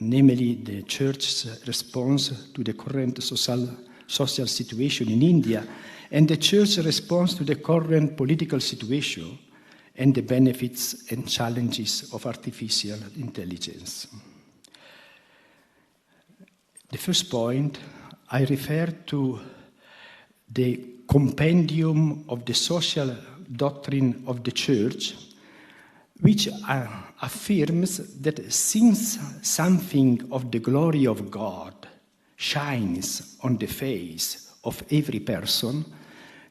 namely the Church's response to the current social situation in India, and the Church's response to the current political situation and the benefits and challenges of artificial intelligence. The first point, I refer to the compendium of the social doctrine of the Church, which affirms that since something of the glory of God shines on the face of every person,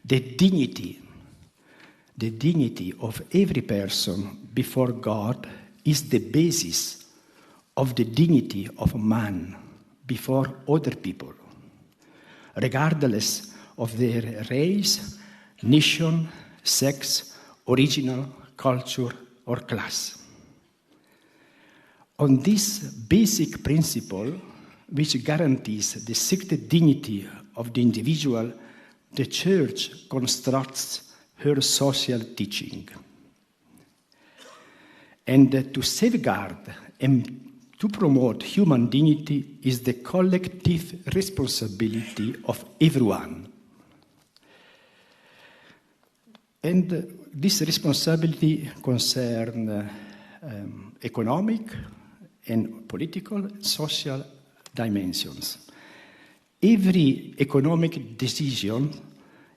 the dignity of every person before God is the basis of the dignity of man before other people, regardless of their race, nation, sex, original, culture, or class. On this basic principle, which guarantees the sacred dignity of the individual, the Church constructs her social teaching. And to safeguard and to promote human dignity is the collective responsibility of everyone. And this responsibility concerns economic and political, social dimensions. Every economic decision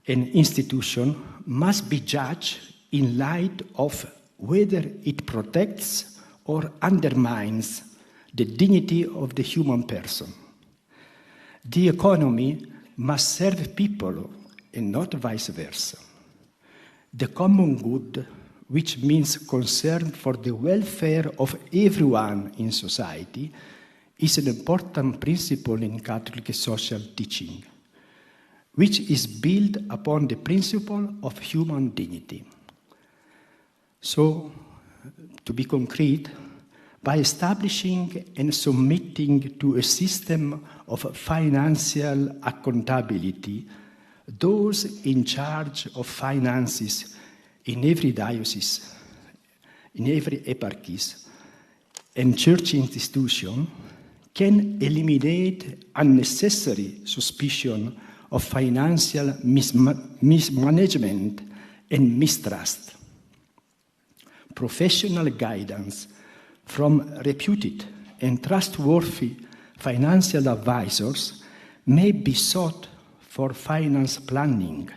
and institution must be judged in light of whether it protects or undermines the dignity of the human person. The economy must serve people and not vice versa. The common good, which means concern for the welfare of everyone in society, is an important principle in Catholic social teaching, which is built upon the principle of human dignity. So, to be concrete, by establishing and submitting to a system of financial accountability, those in charge of finances in every diocese, in every eparchy, and church institution can eliminate unnecessary suspicion of financial mismanagement and mistrust. Professional guidance from reputed and trustworthy financial advisors may be sought for finance planning,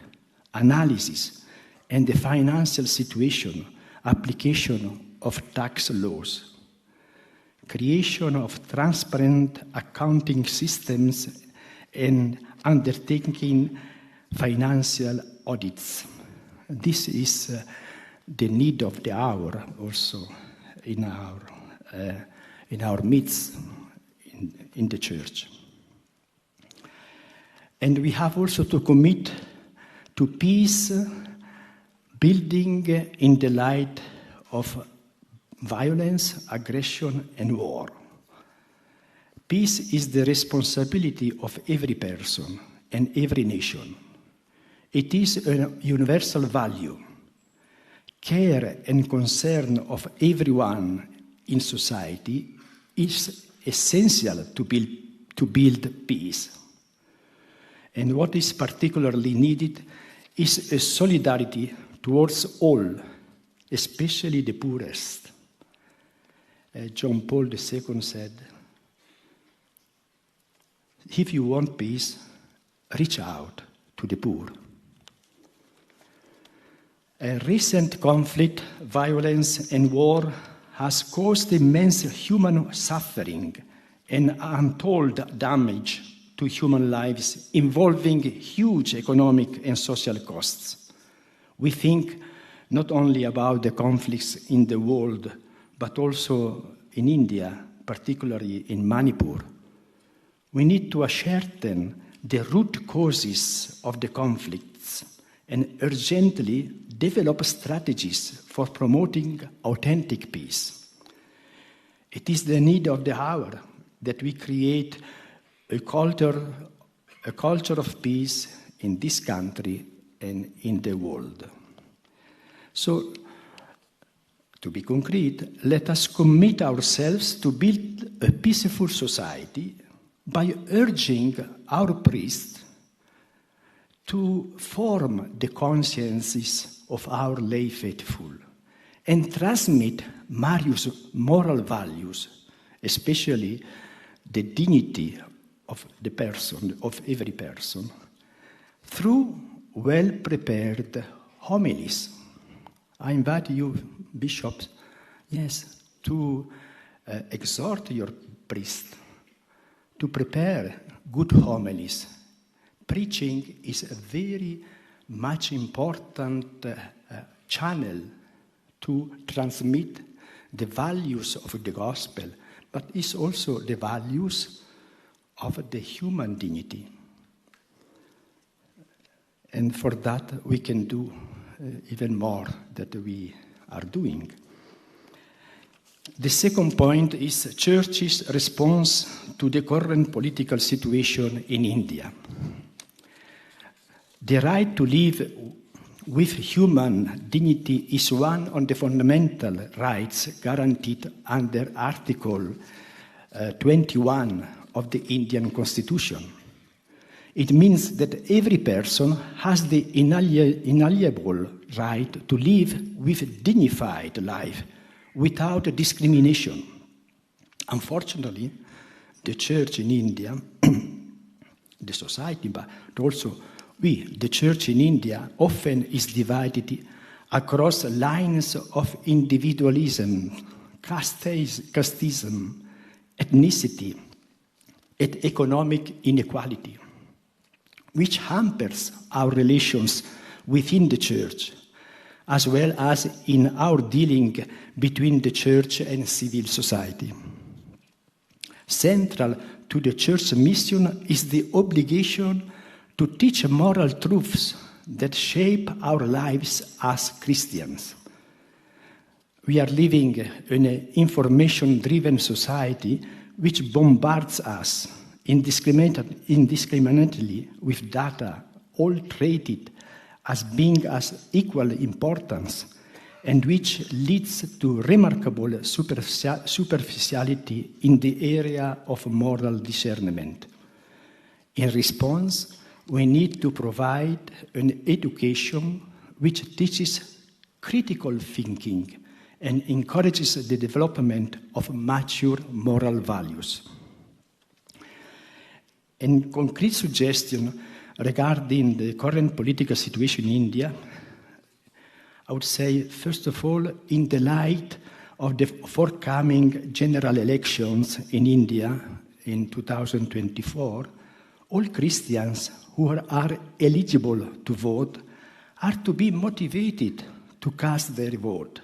analysis, and the financial situation, application of tax laws, creation of transparent accounting systems, and undertaking financial audits. This is the need of the hour also in our midst in the Church. And we have also to commit to peace building in the light of violence, aggression, and war. Peace is the responsibility of every person and every nation. It is a universal value. Care and concern of everyone in society is essential to build peace. And what is particularly needed is a solidarity towards all, especially the poorest. John Paul II said, if you want peace, reach out to the poor. A recent conflict, violence, and war has caused immense human suffering and untold damage to human lives, involving huge economic and social costs. We think not only about the conflicts in the world, but also in India, particularly in Manipur. We need to ascertain the root causes of the conflicts and urgently develop strategies for promoting authentic peace. It is the need of the hour that we create a culture of peace in this country and in the world. So, To be concrete, let us commit ourselves to build a peaceful society by urging our priests to form the consciences of our lay faithful and transmit Marius' moral values, especially the dignity of the person, of every person, through well-prepared homilies. I invite you, bishops, yes, to exhort your priest to prepare good homilies. Preaching is a very much important channel to transmit the values of the gospel, but it's also the values of the human dignity. And for that, we can do even more that we are doing. The second point is Church's response to the current political situation in India. The right to live with human dignity is one of the fundamental rights guaranteed under Article 21 of the Indian Constitution. It means that every person has the inalienable right to live with a dignified life without discrimination. Unfortunately, the Church in India, the society, but also the Church in India often is divided across lines of individualism, casteism, ethnicity, and economic inequality, which hampers our relations within the Church, as well as in our dealing between the Church and civil society. Central to the Church's mission is the obligation to teach moral truths that shape our lives as Christians. We are living in an information-driven society which bombards us indiscriminately with data, all treated as being as equal importance, and which leads to remarkable superficiality in the area of moral discernment. In response, we need to provide an education which teaches critical thinking and encourages the development of mature moral values. A concrete suggestion regarding the current political situation in India, I would say, first of all, in the light of the forthcoming general elections in India in 2024, all Christians who are eligible to vote are to be motivated to cast their vote,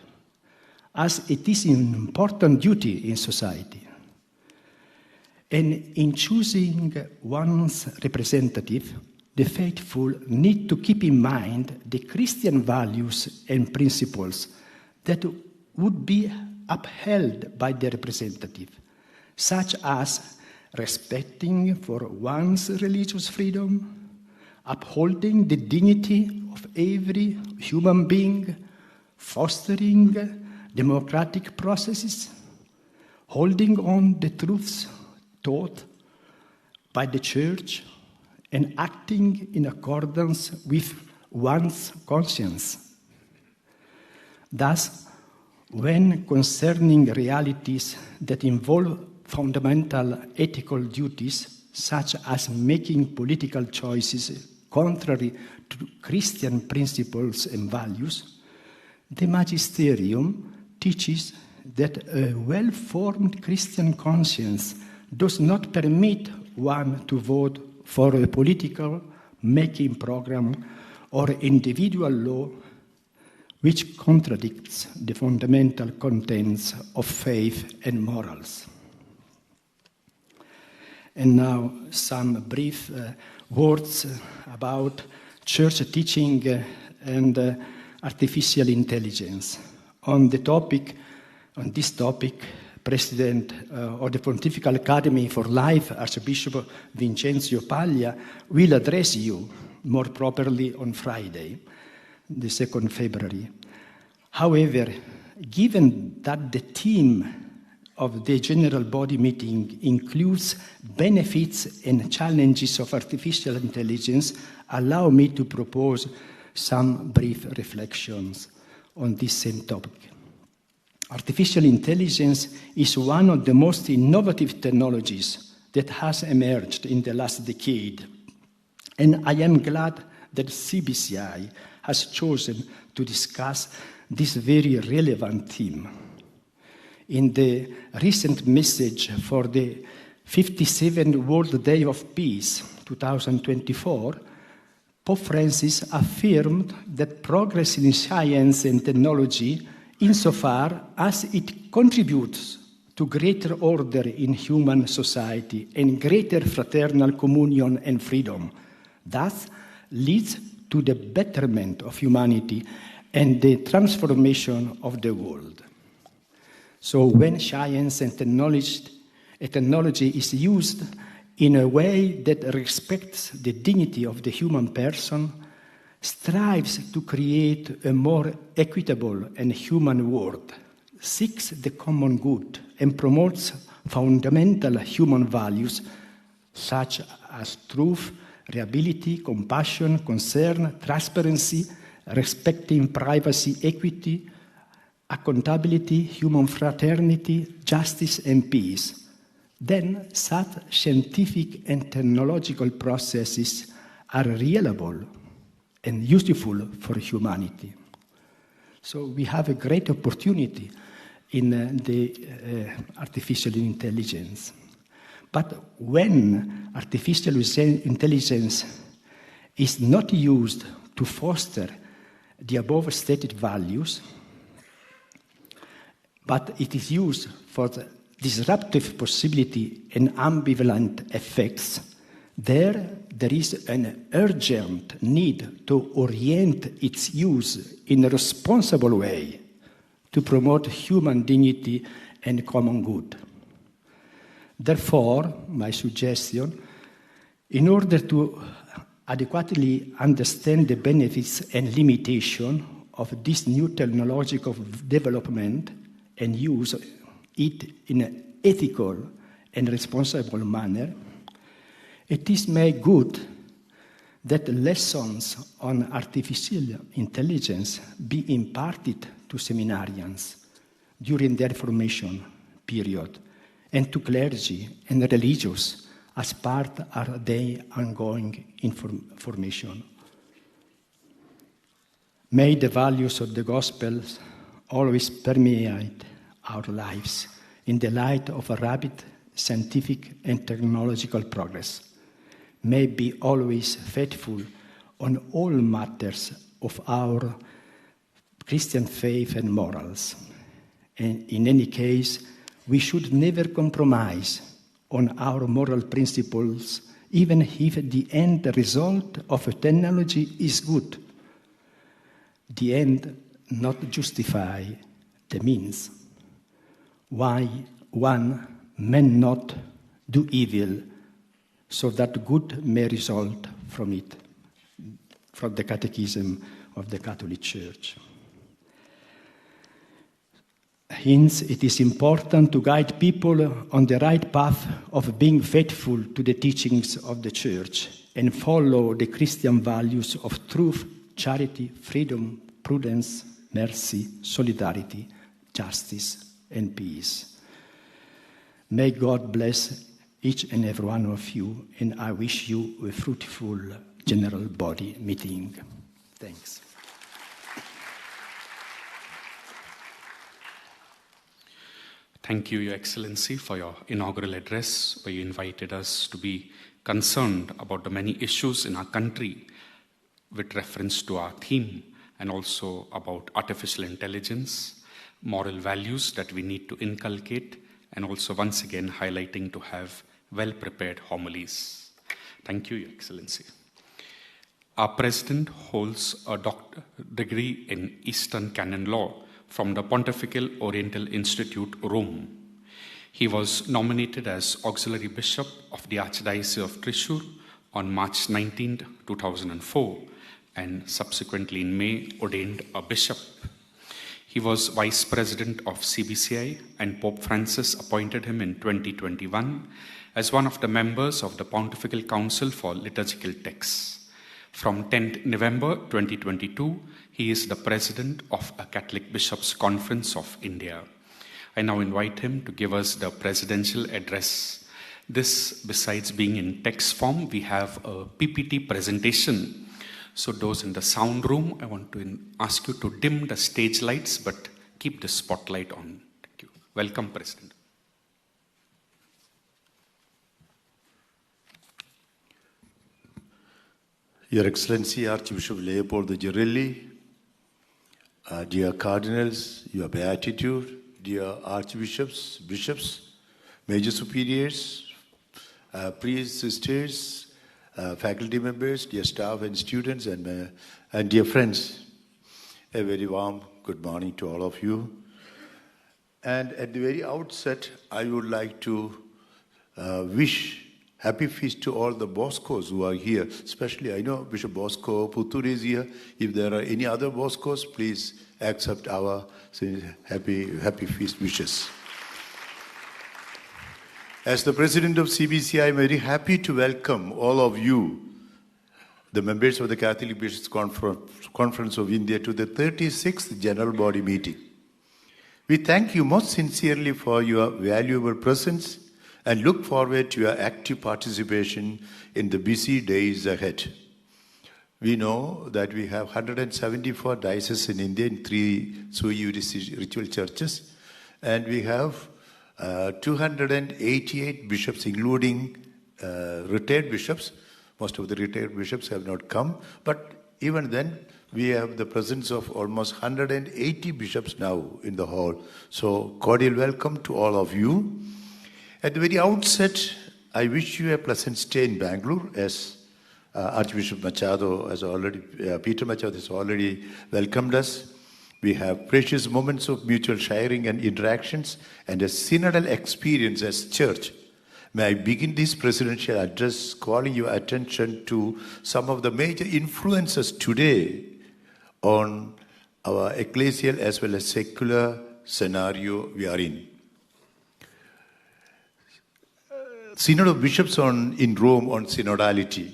as it is an important duty in society. And in choosing one's representative, the faithful need to keep in mind the Christian values and principles that would be upheld by the representative, such as respecting for one's religious freedom, upholding the dignity of every human being, fostering democratic processes, holding on the truths taught by the Church, and acting in accordance with one's conscience. Thus, when concerning realities that involve fundamental ethical duties, such as making political choices contrary to Christian principles and values, the magisterium teaches that a well-formed Christian conscience does not permit one to vote for a political making program or individual law which contradicts the fundamental contents of faith and morals. And now some brief words about church teaching and artificial intelligence. On this topic, President of the Pontifical Academy for Life, Archbishop Vincenzo Paglia, will address you more properly on Friday, the 2nd February. However, Given that the theme of the General Body Meeting includes benefits and challenges of artificial intelligence, allow me to propose some brief reflections on this same topic. Artificial intelligence is one of the most innovative technologies that has emerged in the last decade, and I am glad that CBCI has chosen to discuss this very relevant theme. In the recent message for the 57th World Day of Peace 2024, Pope Francis affirmed that progress in science and technology, insofar as it contributes to greater order in human society and greater fraternal communion and freedom, thus leads to the betterment of humanity and the transformation of the world. So when science and technology is used in a way that respects the dignity of the human person, strives to create a more equitable and human world, seeks the common good, and promotes fundamental human values such as truth, reliability, compassion, concern, transparency, respecting privacy, equity, accountability, human fraternity, justice, and peace, then such scientific and technological processes are reliable and useful for humanity. So we have a great opportunity in the artificial intelligence. But when artificial intelligence is not used to foster the above stated values, but it is used for the disruptive possibility and ambivalent effects, there is an urgent need to orient its use in a responsible way to promote human dignity and common good. Therefore, my suggestion, in order to adequately understand the benefits and limitations of this new technological development and use it in an ethical and responsible manner, it is made good that lessons on artificial intelligence be imparted to seminarians during their formation period and to clergy and religious as part of their ongoing formation. May the values of the gospel always permeate our lives in the light of a rapid scientific and technological progress. May be always faithful on all matters of our Christian faith and morals. And in any case, we should never compromise on our moral principles, even if the end result of a technology is good. The end not justify the means. Why one may not do evil, so that good may result from it, from the Catechism of the Catholic Church. Hence, it is important to guide people on the right path of being faithful to the teachings of the Church and follow the Christian values of truth, charity, freedom, prudence, mercy, solidarity, justice, and peace. May God bless each and every one of you, and I wish you a fruitful General Body Meeting. Thanks. Thank you, Your Excellency, for your inaugural address, where you invited us to be concerned about the many issues in our country with reference to our theme, and also about artificial intelligence, moral values that we need to inculcate, and also once again highlighting to have well-prepared homilies. Thank you, Your Excellency. Our President holds a doctorate degree in Eastern Canon Law from the Pontifical Oriental Institute, Rome. He was nominated as Auxiliary Bishop of the Archdiocese of Thrissur on March 19, 2004, and subsequently in May ordained a bishop. He was Vice President of CBCI, and Pope Francis appointed him in 2021 as one of the members of the Pontifical Council for Liturgical Texts. From 10th November 2022, he is the President of a Catholic Bishops' Conference of India. I now invite him to give us the presidential address. This, besides being in text form, we have a PPT presentation. So those in the sound room, I want to ask you to dim the stage lights, but keep the spotlight on. Thank you. Welcome, President. Your Excellency, Archbishop Leopold the Girelli, dear Cardinals, Your Beatitude, dear Archbishops, Bishops, Major Superiors, priests, sisters, faculty members, dear staff and students, and dear friends, a very warm good morning to all of you. And at the very outset, I would like to wish happy feast to all the Boscos who are here. Especially, I know Bishop Bosco Puttur is here. If there are any other Boscos, please accept our happy feast wishes. As the President of CBCI, I am very happy to welcome all of you, the members of the Catholic Bishops' Conference of India, to the 36th General Body Meeting. We thank you most sincerely for your valuable presence and look forward to your active participation in the busy days ahead. We know that we have 174 dioceses in India in 3 sui judice ritual churches, and we have 288 bishops, including retired bishops. Most of the retired bishops have not come, but even then, we have the presence of almost 180 bishops now in the hall. So, cordial welcome to all of you. At the very outset, I wish you a pleasant stay in Bangalore, as Archbishop Machado has already, Peter Machado has already welcomed us. We have precious moments of mutual sharing and interactions and a synodal experience as church. May I begin this presidential address calling your attention to some of the major influences today on our ecclesial as well as secular scenario we are in. Synod of Bishops in Rome on synodality.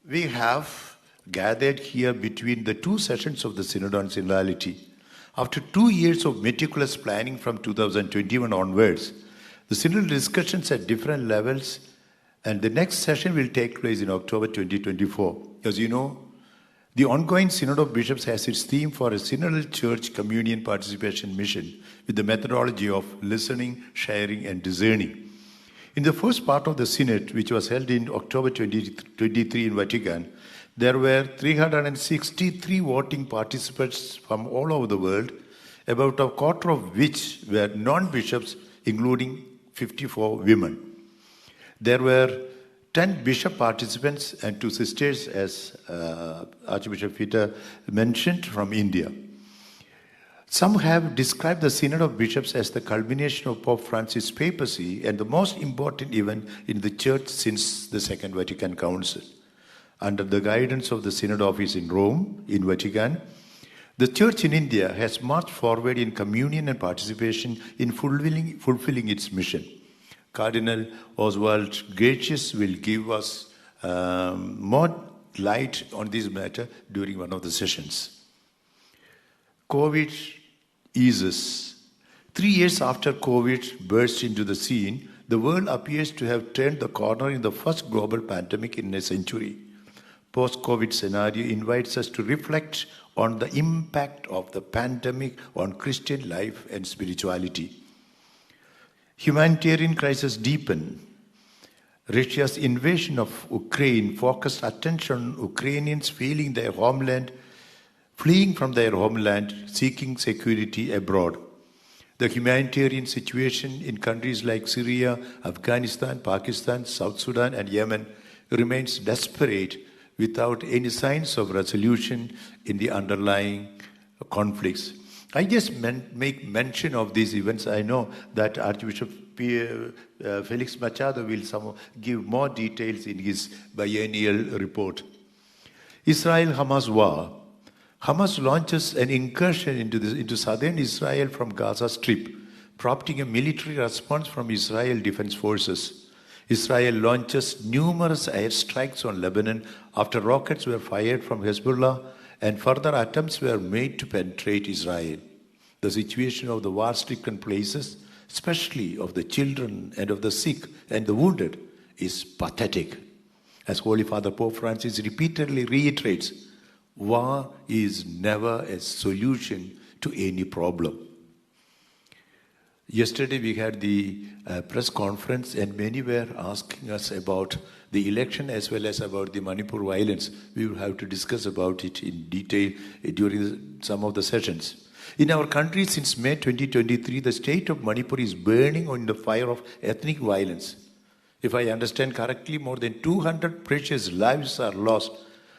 We have gathered here between the 2 sessions of the Synod on Synodality. After 2 years of meticulous planning from 2021 onwards, the synodal discussions at different levels, and the next session will take place in October 2024. As you know, the ongoing Synod of Bishops has its theme for a synodal church communion participation mission with the methodology of listening, sharing, and discerning. In the first part of the Synod, which was held in October 2023 in Vatican, there were 363 voting participants from all over the world, about a quarter of which were non-bishops, including 54 women. There were 10 bishop participants and 2 sisters, as Archbishop Peter mentioned, from India. Some have described the Synod of Bishops as the culmination of Pope Francis' papacy and the most important event in the Church since the Second Vatican Council. Under the guidance of the Synod Office in Rome, in Vatican, the Church in India has marched forward in communion and participation in fulfilling its mission. Cardinal Oswald Gracious will give us more light on this matter during one of the sessions. COVID eases. 3 years after COVID burst into the scene, the world appears to have turned the corner in the first global pandemic in a century. Post-COVID scenario invites us to reflect on the impact of the pandemic on Christian life and spirituality. Humanitarian crisis deepen. Russia's invasion of Ukraine focused attention on Ukrainians fleeing from their homeland, seeking security abroad. The humanitarian situation in countries like Syria, Afghanistan, Pakistan, South Sudan, and Yemen remains desperate without any signs of resolution in the underlying conflicts. I just make mention of these events. I know that Archbishop Felix Machado will give more details in his biennial report. Israel-Hamas war. Hamas launches an incursion into southern Israel from Gaza Strip, prompting a military response from Israel Defense Forces. Israel launches numerous airstrikes on Lebanon after rockets were fired from Hezbollah and further attempts were made to penetrate Israel. The situation of the war-stricken places, especially of the children and of the sick and the wounded, is pathetic. As Holy Father Pope Francis repeatedly reiterates, war is never a solution to any problem. Yesterday we had the press conference and many were asking us about the election as well as about the Manipur violence. We will have to discuss about it in detail during some of the sessions. In our country since May 2023, the state of Manipur is burning on the fire of ethnic violence. If I understand correctly, more than 200 precious lives are lost.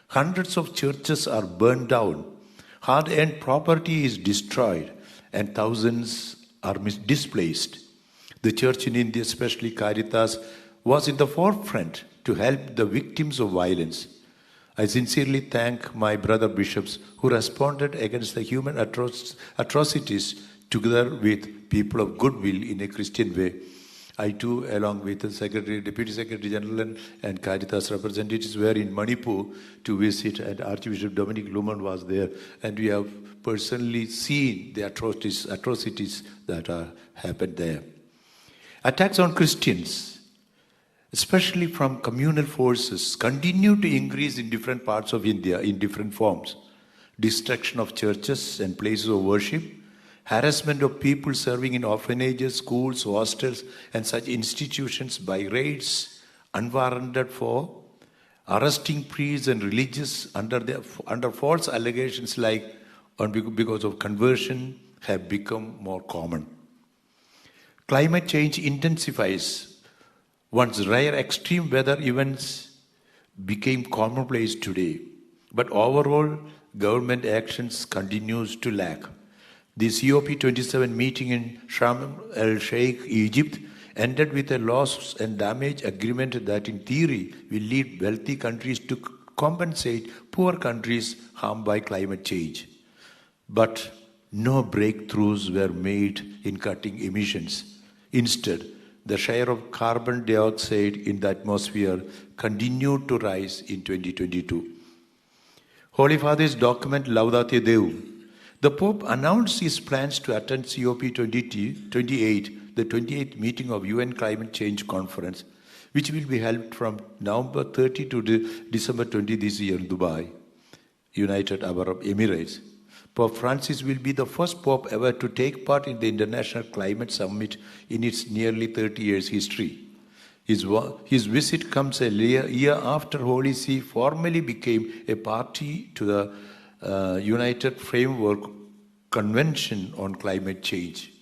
Hundreds of churches are burned down. Hard-earned property is destroyed and thousands are displaced. The church in India, especially Caritas, was in the forefront to help the victims of violence. I sincerely thank my brother bishops who responded against the human atrocities together with people of goodwill in a Christian way. I too, along with the Deputy Secretary General and Caritas representatives, were in Manipur to visit, and Archbishop Dominic Luman was there, and we have personally seen the atrocities that are happened there. Attacks on Christians, especially from communal forces, continue to increase in different parts of India in different forms. Destruction of churches and places of worship, harassment of people serving in orphanages, schools, hostels, and such institutions by raids unwarranted for arresting priests and religious under false allegations like because of conversion have become more common. Climate change intensifies. Once rare extreme weather events became commonplace today, but overall government actions continues to lack. The COP27 meeting in Sharm el-Sheikh, Egypt, ended with a loss and damage agreement that in theory will lead wealthy countries to compensate poor countries harmed by climate change. But no breakthroughs were made in cutting emissions. Instead, the share of carbon dioxide in the atmosphere continued to rise in 2022. Holy Father's document Laudate Deum. The Pope announced his plans to attend COP28, the 28th meeting of UN Climate Change Conference, which will be held from November 30 to December 20 this year in Dubai, United Arab Emirates. Pope Francis will be the first Pope ever to take part in the International Climate Summit in its nearly 30 years history. His visit comes a year after Holy See formally became a party to the United Framework Convention on Climate Change.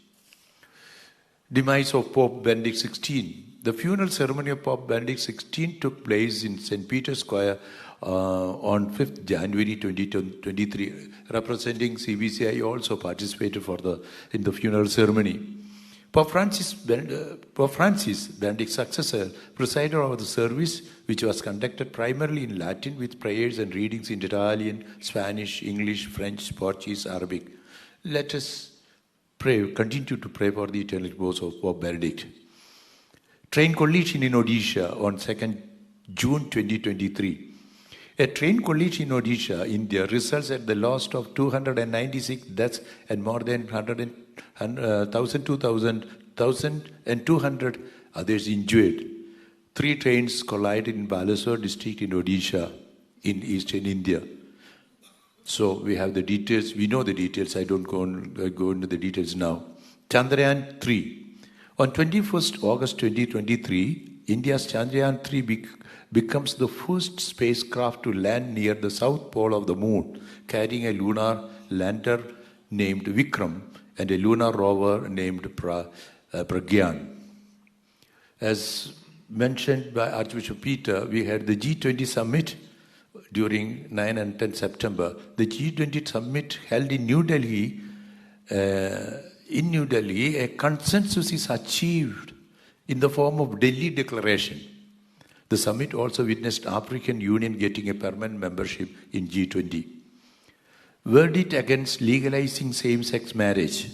Demise of Pope Benedict XVI. The funeral ceremony of Pope Benedict XVI took place in St. Peter's Square on 5th January 2023. Representing CBCI also participated in the funeral ceremony. Pope Francis, Benedict's successor, presided over the service, which was conducted primarily in Latin with prayers and readings in Italian, Spanish, English, French, Portuguese, Arabic. Let us pray, continue to pray for the eternal repose of Pope Benedict. Train collision in Odisha on 2nd June 2023. A train collision in Odisha, India, results in the loss of 296 deaths and more than 1,200 others injured. 3 trains collided in Balasore district in Odisha, in eastern India. So we have the details. We know the details. I don't go into the details now. Chandrayaan 3. On 21st August 2023, India's Chandrayaan 3 becomes the first spacecraft to land near the south pole of the moon, carrying a lunar lander named Vikram and a lunar rover named Pragyan. As mentioned by Archbishop Peter, we had the G20 summit during 9 and 10 September. The G20 summit held in New Delhi. A consensus is achieved in the form of Delhi Declaration. The summit also witnessed African Union getting a permanent membership in G20. verdict against legalizing same-sex marriage.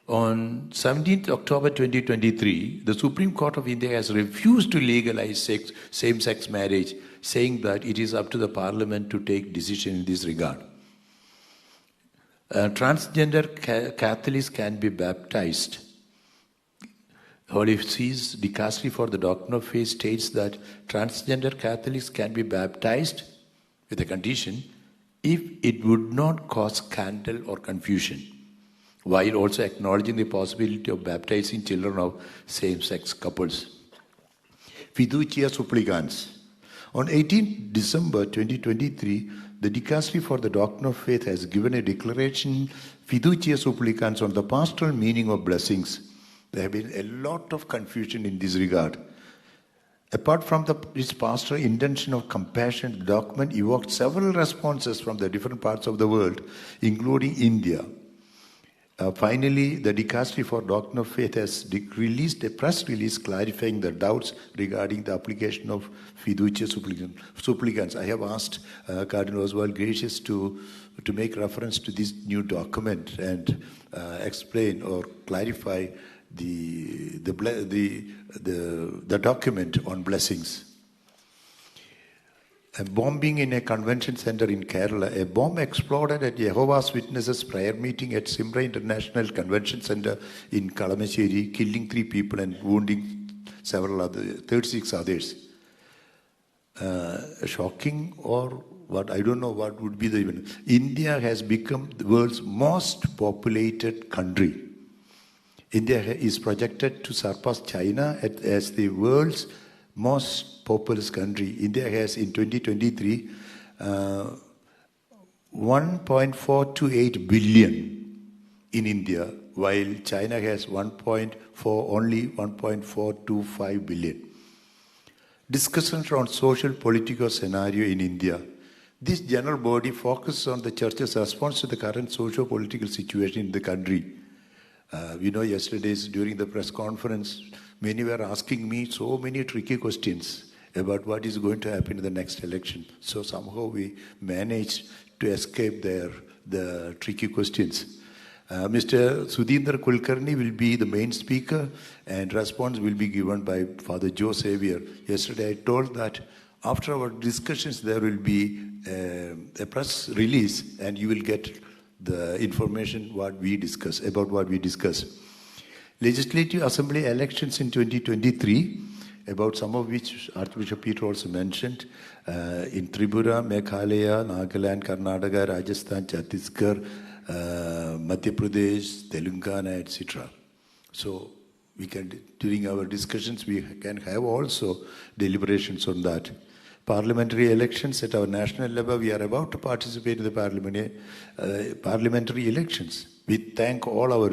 On 17th October 2023, the Supreme Court of India has refused to legalize same-sex marriage, saying that it is up to the Parliament to take decision in this regard. Transgender Catholics can be baptized. Holy See's Dicastery for the Doctrine of Faith states that transgender Catholics can be baptized with a condition if it would not cause scandal or confusion, while also acknowledging the possibility of baptizing children of same-sex couples. Fiducia supplicans. On 18 December 2023, the Dicastery for the Doctrine of Faith has given a declaration, Fiducia supplicans, on the pastoral meaning of blessings. There have been a lot of confusion in this regard. Apart from its pastoral intention of compassion, the document evoked several responses from the different parts of the world, including India. Finally, the Dicastery for Doctrine of Faith has released a press release clarifying the doubts regarding the application of Fiducia supplicans. I have asked Cardinal Oswald Gracious to make reference to this new document and explain or clarify the document on blessings. A bombing in a convention center in Kerala. A bomb exploded at Jehovah's Witnesses prayer meeting at Simra International Convention Center in Kalamassery, killing 3 people and wounding 36 others. Shocking or what? I don't know what would be the even. India has become the world's most populated country. India is projected to surpass China as the world's most populous country. India has in 2023 1.428 billion in India, while China has only 1.425 billion. Discussions around social political scenario in India. This general body focuses on the Church's response to the current socio-political situation in the country. We know yesterday's during the press conference, many were asking me so many tricky questions about what is going to happen in the next election. So somehow we managed to escape the tricky questions. Mr. Sudhindra Kulkarni will be the main speaker and response will be given by Father Joe Xavier. Yesterday I told that after our discussions there will be a press release and you will get the information about what we discuss. Legislative Assembly elections in 2023, about some of which Archbishop Peter also mentioned, in Tripura, Meghalaya, Nagaland, Karnataka, Rajasthan, Chhattisgarh, Madhya Pradesh, Telangana, etc. So we can, during our discussions, we can have also deliberations on that. Parliamentary elections at our national level, we are about to participate in the parliamentary elections. We thank all our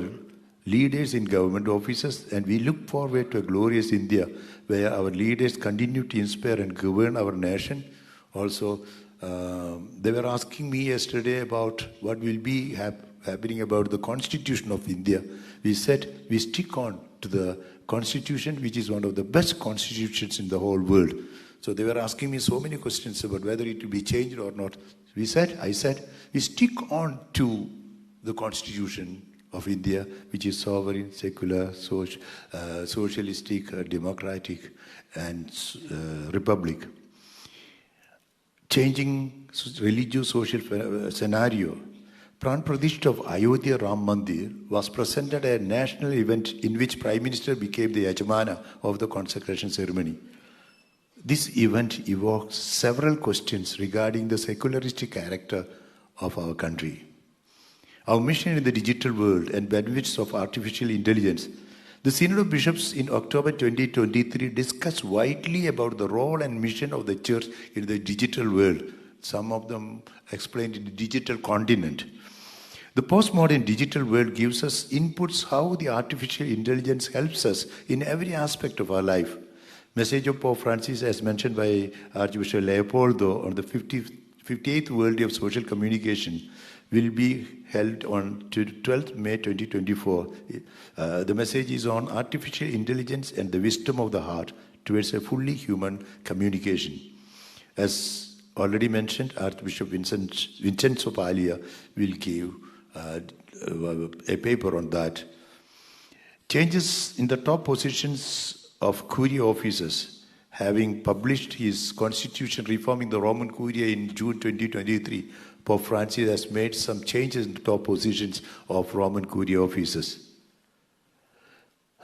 leaders in government offices and we look forward to a glorious India where our leaders continue to inspire and govern our nation. Also, they were asking me yesterday about what will be happening about the Constitution of India. We said we stick on to the Constitution, which is one of the best constitutions in the whole world. So they were asking me so many questions about whether it will be changed or not. I said, we stick on to the Constitution of India, which is sovereign, secular, socialistic, democratic, and republic. Changing religious social scenario. Pran Pradishta of Ayodhya Ram Mandir was presented at a national event in which Prime Minister became the Yajamana of the consecration ceremony. This event evokes several questions regarding the secularistic character of our country. Our mission in the digital world and benefits of artificial intelligence. The Synod of Bishops in October 2023 discussed widely about the role and mission of the Church in the digital world. Some of them explained in the digital continent. The postmodern digital world gives us inputs how the artificial intelligence helps us in every aspect of our life. Message of Pope Francis, as mentioned by Archbishop Leopoldo on the 58th World Day of Social Communication, will be held on 12th May 2024. The message is on artificial intelligence and the wisdom of the heart towards a fully human communication. As already mentioned, Archbishop Vincenzo Paglia will give a paper on that. Changes in the top positions of Curia officers, having published his constitution reforming the Roman Curia in June 2023, Pope Francis has made some changes in the top positions of Roman Curia officers.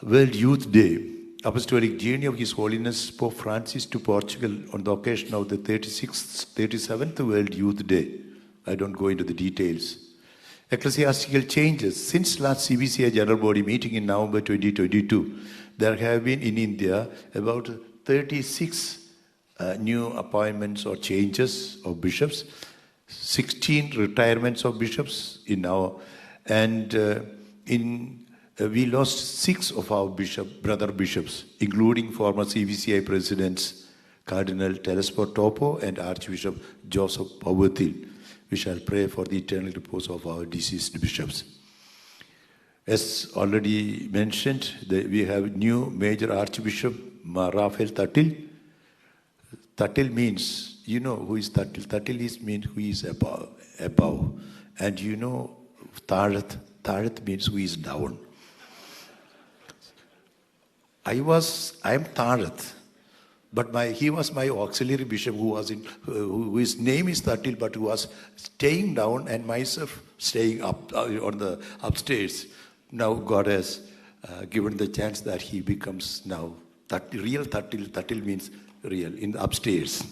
World Youth Day. Apostolic journey of His Holiness Pope Francis to Portugal on the occasion of the 37th World Youth Day. I don't go into the details. Ecclesiastical changes. Since last CBCI General Body meeting in November 2022, there have been in India about 36 new appointments or changes of bishops, 16 retirements of bishops in now, and we lost 6 of our brother bishops, including former CBCI presidents Cardinal Telesfor Topo and Archbishop Joseph Pavatil. We shall pray for the eternal repose of our deceased bishops. As already mentioned, we have new major Archbishop Raphael Tatil. Tatil means, you know who is Tatil? Tatil means who is above. And you know Tarat. Tarat means who is down. I am Tarat, but he was my auxiliary bishop whose name is Tatil, but who was staying down and myself staying up on the upstairs. Now God has given the chance that he becomes now real Tatil. Tatil means real, in the upstairs.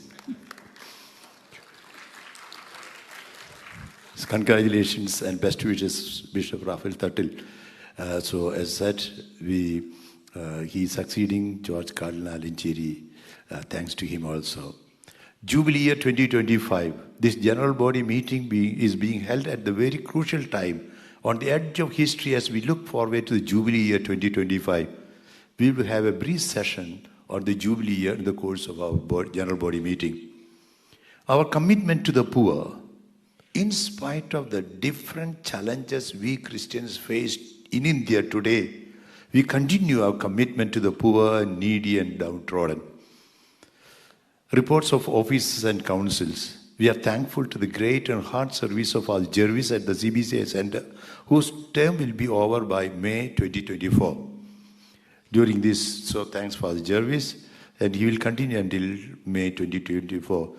Congratulations and best wishes, Bishop Raphael Tatil. So as said, he is succeeding George Cardinal Inchiri. Thanks to him also. Jubilee year 2025. This general body meeting is being held at the very crucial time on the edge of history as we look forward to the Jubilee year 2025. We will have a brief session on the Jubilee year in the course of our general body meeting. Our commitment to the poor, in spite of the different challenges we Christians face in India today, we continue our commitment to the poor, needy, and downtrodden. Reports of offices and councils. We are thankful to the great and hard service of Father Jervis at the CBCI Center, whose term will be over by May 2024. During this, so thanks Father Jervis, and he will continue until May 2024.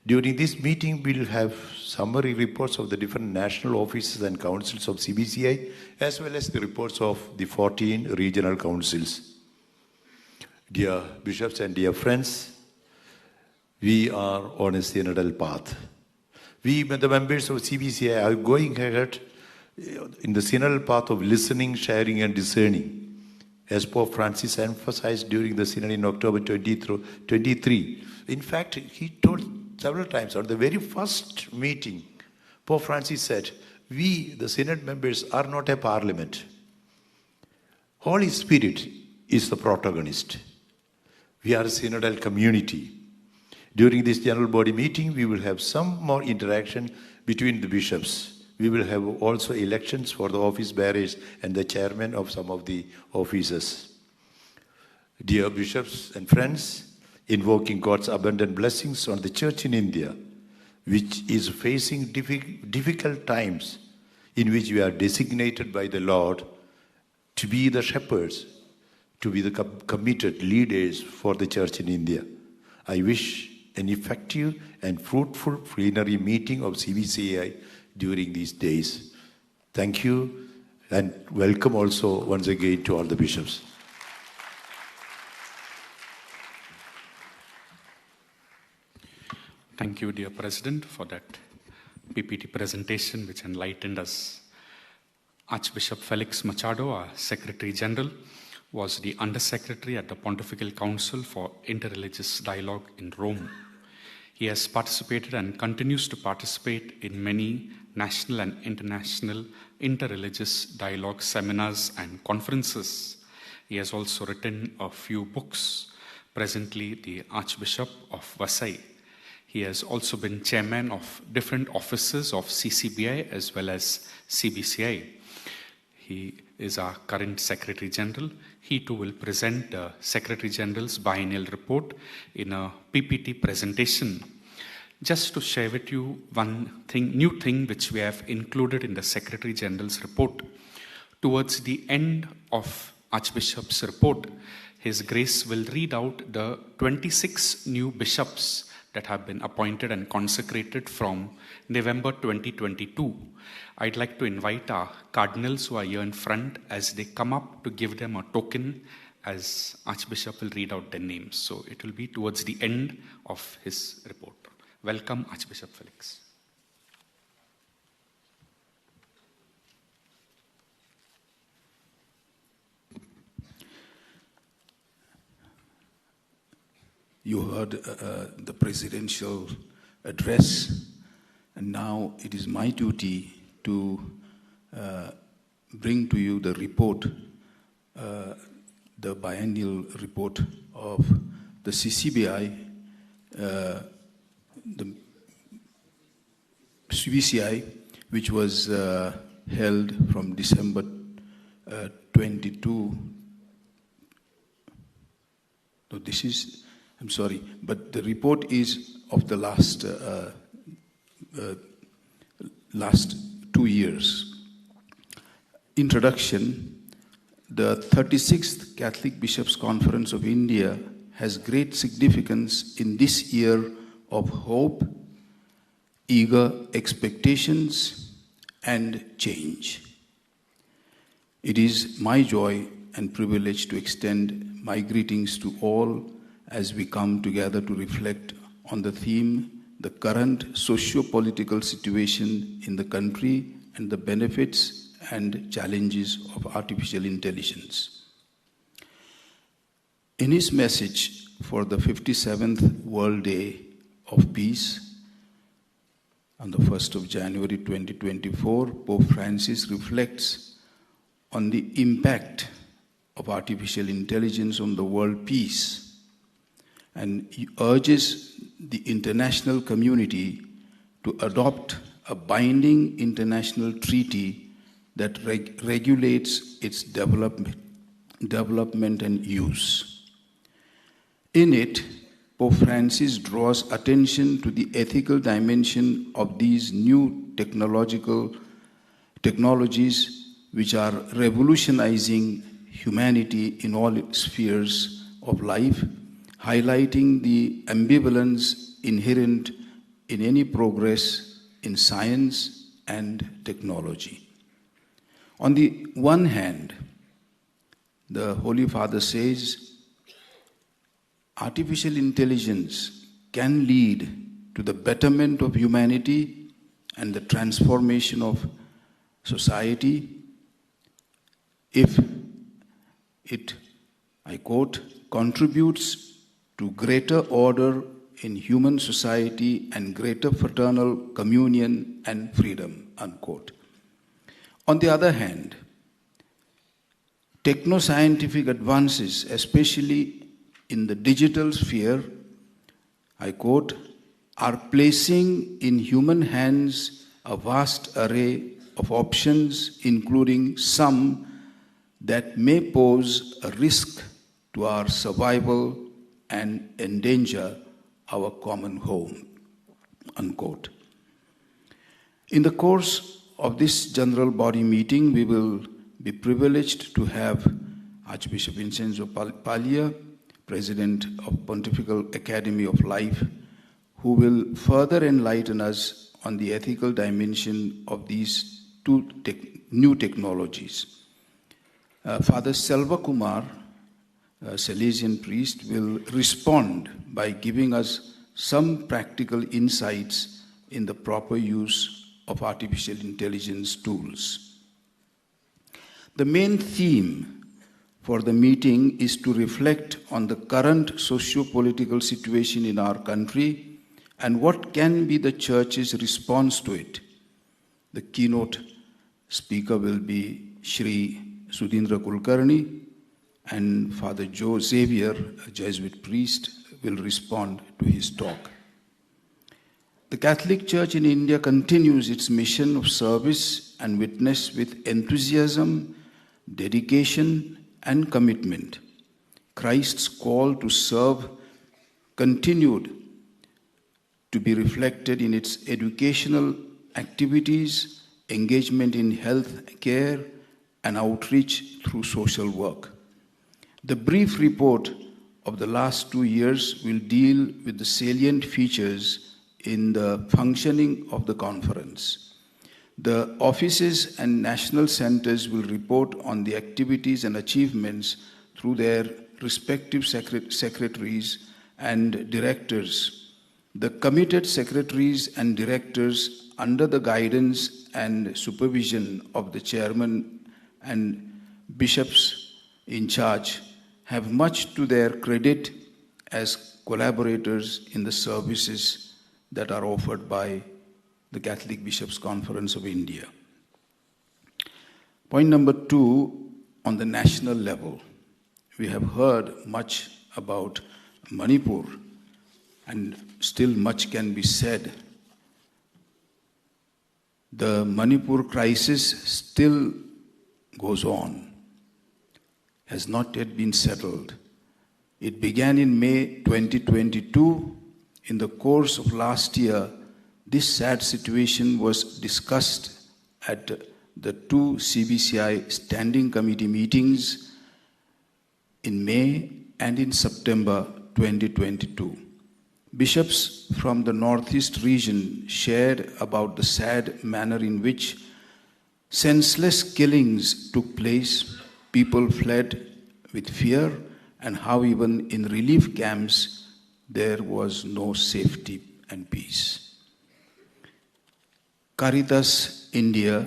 During this meeting, we will have summary reports of the different national offices and councils of CBCI, as well as the reports of the 14 regional councils. Dear bishops and dear friends, we are on a synodal path. We, the members of CBCI, are going ahead in the synodal path of listening, sharing, and discerning. As Pope Francis emphasized during the synod in October 23. In fact, he told several times, on the very first meeting, Pope Francis said, we, the synod members, are not a parliament. Holy Spirit is the protagonist. We are a synodal community. During this general body meeting, we will have some more interaction between the bishops. We will have also elections for the office bearers and the chairman of some of the offices. Dear bishops and friends, invoking God's abundant blessings on the church in India, which is facing difficult times, in which we are designated by the Lord to be the shepherds, to be the committed leaders for the church in India. I wish an effective and fruitful plenary meeting of CBCI during these days. Thank you, and welcome also once again to all the bishops. Thank you, dear President, for that PPT presentation which enlightened us. Archbishop Felix Machado, our Secretary General, was the Undersecretary at the Pontifical Council for Interreligious Dialogue in Rome. He has participated and continues to participate in many national and international interreligious dialogue seminars and conferences. He has also written a few books, presently the Archbishop of Vasai. He has also been chairman of different offices of CCBI as well as CBCI. He is our current Secretary General. He too will present the Secretary General's biennial report in a PPT presentation. Just to share with you one new thing which we have included in the Secretary General's report. Towards the end of Archbishop's report, His Grace will read out the 26 new bishops that have been appointed and consecrated from November 2022. I'd like to invite our cardinals who are here in front as they come up to give them a token as Archbishop will read out their names. So it will be towards the end of his report. Welcome, Archbishop Felix. You heard the presidential address, and now it is my duty to bring to you the report, the biennial report of the CCBI, the CBCI, which was held from December 22. No, this is, I'm sorry, but the report is of the last 2 years. Introduction. The 36th Catholic Bishops' Conference of India has great significance in this year of hope, eager expectations, and change. It is my joy and privilege to extend my greetings to all as we come together to reflect on the theme, the current socio-political situation in the country and the benefits and challenges of artificial intelligence. In his message for the 57th World Day of Peace, on the 1st of January 2024, Pope Francis reflects on the impact of artificial intelligence on the world peace, and he urges the international community to adopt a binding international treaty that regulates its development and use. In it, Pope Francis draws attention to the ethical dimension of these new technologies which are revolutionizing humanity in all spheres of life, highlighting the ambivalence inherent in any progress in science and technology. On the one hand, the Holy Father says, artificial intelligence can lead to the betterment of humanity and the transformation of society if it, I quote, contributes to greater order in human society and greater fraternal communion and freedom, unquote. On the other hand, techno-scientific advances, especially in the digital sphere, I quote, are placing in human hands a vast array of options, including some that may pose a risk to our survival and endanger our common home, unquote. In the course of this general body meeting, we will be privileged to have Archbishop Vincenzo Paglia, President of Pontifical Academy of Life, who will further enlighten us on the ethical dimension of these two new technologies. Father Selva Kumar, a Salesian priest, will respond by giving us some practical insights in the proper use of artificial intelligence tools. The main theme for the meeting is to reflect on the current socio-political situation in our country and what can be the Church's response to it. The keynote speaker will be Shri Sudhindra Kulkarni, and Father Joe Xavier, a Jesuit priest, will respond to his talk. The Catholic Church in India continues its mission of service and witness with enthusiasm, dedication, and commitment. Christ's call to serve continued to be reflected in its educational activities, engagement in health care, and outreach through social work. The brief report of the last 2 years will deal with the salient features in the functioning of the conference. The offices and national centers will report on the activities and achievements through their respective secretaries and directors. The committed secretaries and directors, under the guidance and supervision of the chairman and bishops in charge, have much to their credit as collaborators in the services that are offered by the Catholic Bishops' Conference of India. Point number 2, on the national level. We have heard much about Manipur, and still much can be said. The Manipur crisis still goes on, has not yet been settled. It began in May 2022. In the course of last year, this sad situation was discussed at the 2 CBCI standing committee meetings in May and in September 2022. Bishops from the Northeast region shared about the sad manner in which senseless killings took place, people fled with fear, and how even in relief camps there was no safety and peace. Caritas India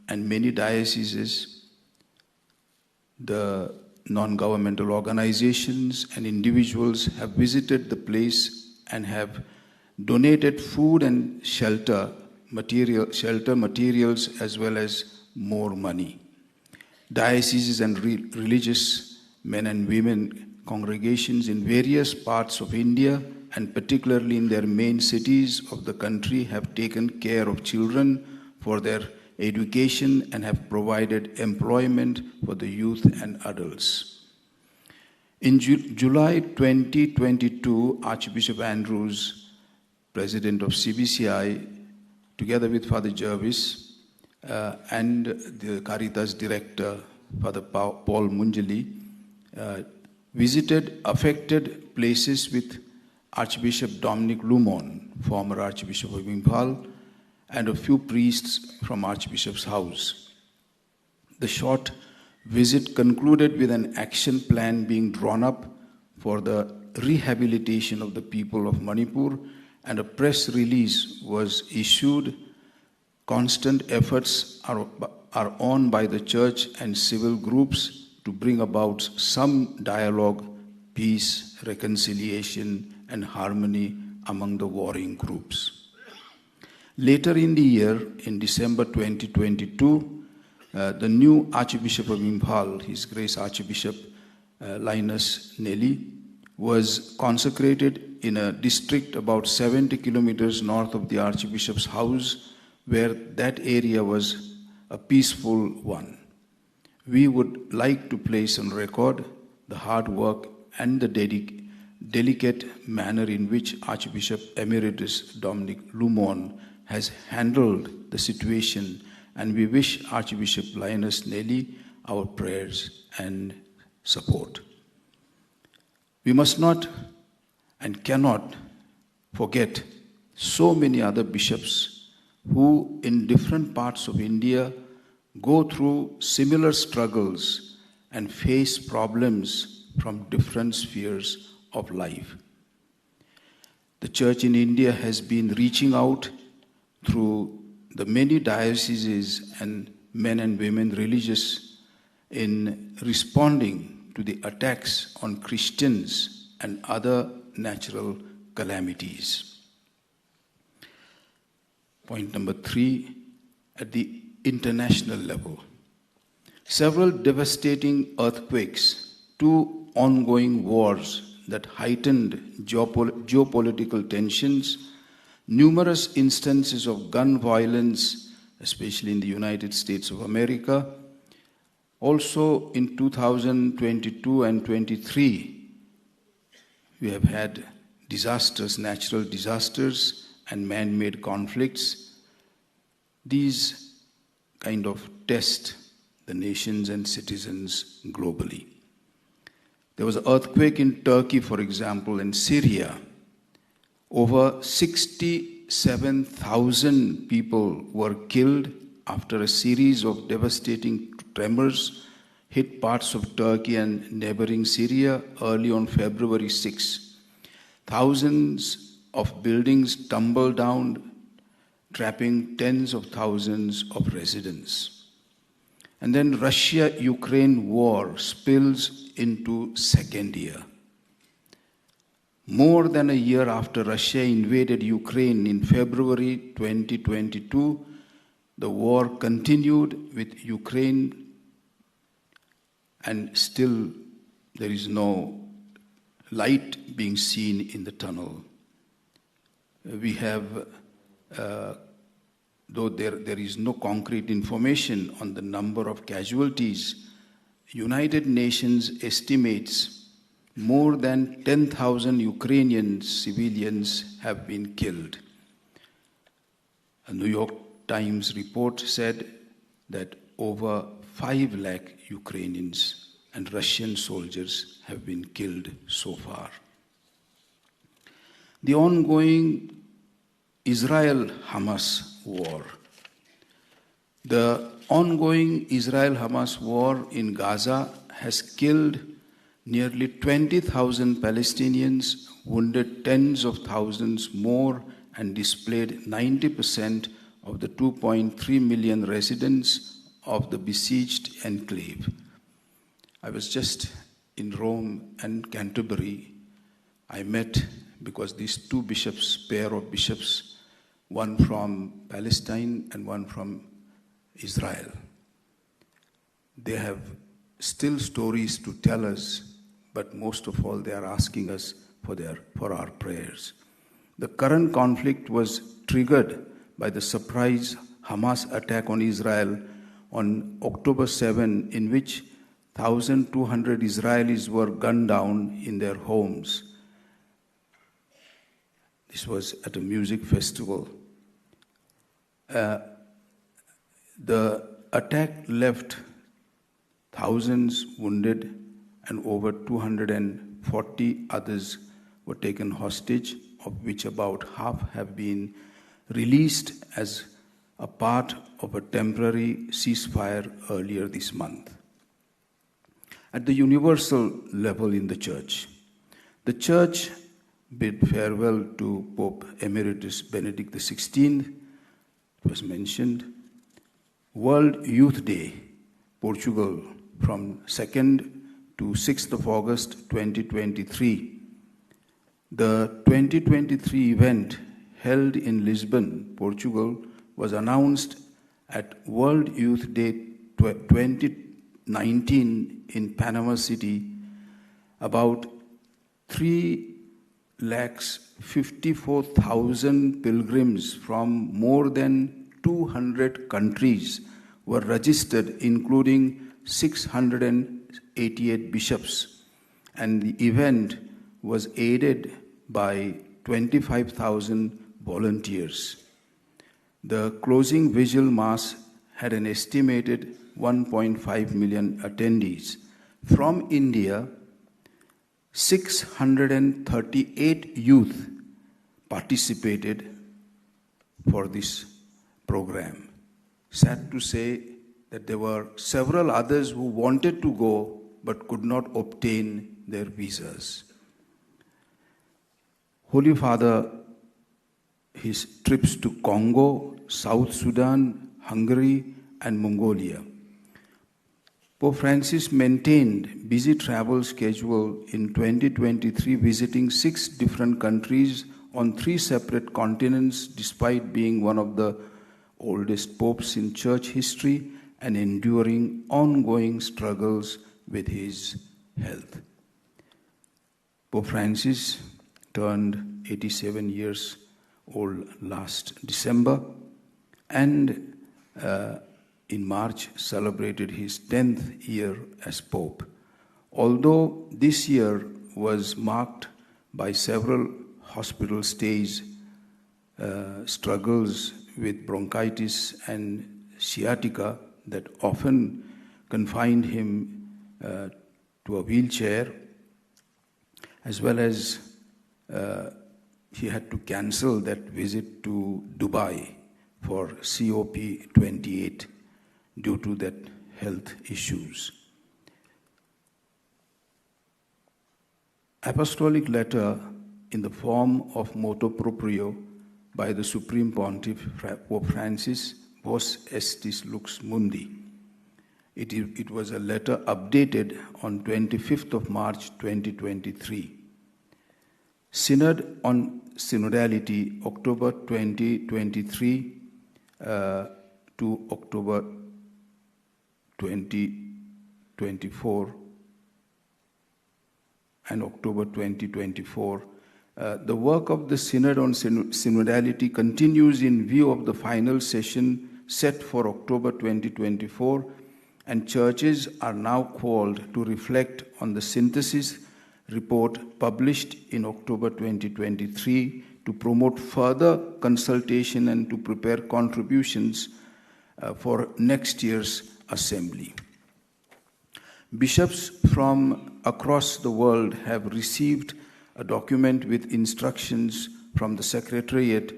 and many dioceses, the non-governmental organizations and individuals have visited the place and have donated food and shelter materials as well as more money. Dioceses and religious men and women congregations in various parts of India and particularly in their main cities of the country have taken care of children for their education and have provided employment for the youth and adults. In July 2022, Archbishop Andrews, President of CBCI, together with Father Jervis and the Caritas Director, Father Paul Munjali, visited affected places with Archbishop Dominic Lumon, former Archbishop of Imphal, and a few priests from Archbishop's house. The short visit concluded with an action plan being drawn up for the rehabilitation of the people of Manipur, and a press release was issued. Constant efforts are on by the church and civil groups to bring about some dialogue, peace, reconciliation, and harmony among the warring groups. Later in the year, in December 2022, the new Archbishop of Imphal, His Grace Archbishop Linus Nelly, was consecrated in a district about 70 kilometers north of the Archbishop's house, where that area was a peaceful one. We would like to place on record the hard work and the delicate manner in which Archbishop Emeritus Dominic Lumon has handled the situation, and we wish Archbishop Linus Nelly our prayers and support. We must not and cannot forget so many other bishops who in different parts of India go through similar struggles and face problems from different spheres of life. The Church in India has been reaching out through the many dioceses and men and women religious in responding to the attacks on Christians and other natural calamities. Point number 3, at the international level. Several devastating earthquakes, 2 ongoing wars that heightened geopolitical tensions, numerous instances of gun violence, especially in the United States of America. Also in 2022 and 23, we have had disasters, natural disasters, and man-made conflicts, these kind of test the nations and citizens globally. There was an earthquake in Turkey, for example, and Syria. Over 67,000 people were killed after a series of devastating tremors hit parts of Turkey and neighboring Syria early on February 6. Thousands of buildings tumbled down, trapping tens of thousands of residents. And then Russia-Ukraine war spills into second year. More than a year after Russia invaded Ukraine in February 2022, the war continued with Ukraine, and still there is no light being seen in the tunnel. We have, though there is no concrete information on the number of casualties, United Nations estimates more than 10,000 Ukrainian civilians have been killed. A New York Times report said that over 5 lakh Ukrainians and Russian soldiers have been killed so far. The ongoing Israel-Hamas war. The ongoing Israel-Hamas war in Gaza has killed nearly 20,000 Palestinians, wounded tens of thousands more, and displaced 90% of the 2.3 million residents of the besieged enclave. I was just in Rome and Canterbury. I met, because these two bishops, pair of bishops, one from Palestine and one from Israel. They have still stories to tell us, but most of all they are asking us for our prayers. The current conflict was triggered by the surprise Hamas attack on Israel on October 7, in which 1,200 Israelis were gunned down in their homes. This was at a music festival. The attack left thousands wounded, and over 240 others were taken hostage, of which about half have been released as a part of a temporary ceasefire earlier this month. At the universal level in the Church bid farewell to Pope Emeritus Benedict XVI, it was mentioned. World Youth Day, Portugal, from 2nd to 6th of August 2023. The 2023 event held in Lisbon, Portugal, was announced at World Youth Day 2019 in Panama City. About 3,54,000 pilgrims from more than 200 countries were registered, including 688 bishops, and the event was aided by 25,000 volunteers. The closing vigil mass had an estimated 1.5 million attendees. From India, 638 youth participated for this program. Sad to say that there were several others who wanted to go but could not obtain their visas. Holy Father, his trips to Congo, South Sudan, Hungary, and Mongolia. Pope Francis maintained busy travel schedule in 2023, visiting 6 different countries on 3 separate continents, despite being one of the oldest popes in church history and enduring ongoing struggles with his health. Pope Francis turned 87 years old last December, and in March celebrated his 10th year as Pope. Although this year was marked by several hospital stays, struggles with bronchitis and sciatica that often confined him to a wheelchair, as well as he had to cancel that visit to Dubai for COP28 due to that health issues. Apostolic letter in the form of motu proprio by the Supreme Pontiff Pope Francis Vos Estis Lux Mundi. It was a letter updated on 25th of March 2023. Synod on Synodality, October 2023 to October 2024 and October 2024. The work of the Synod on Synodality continues in view of the final session set for October 2024, and churches are now called to reflect on the synthesis report published in October 2023 to promote further consultation and to prepare contributions for next year's assembly. Bishops from across the world have received a document with instructions from the Secretariat,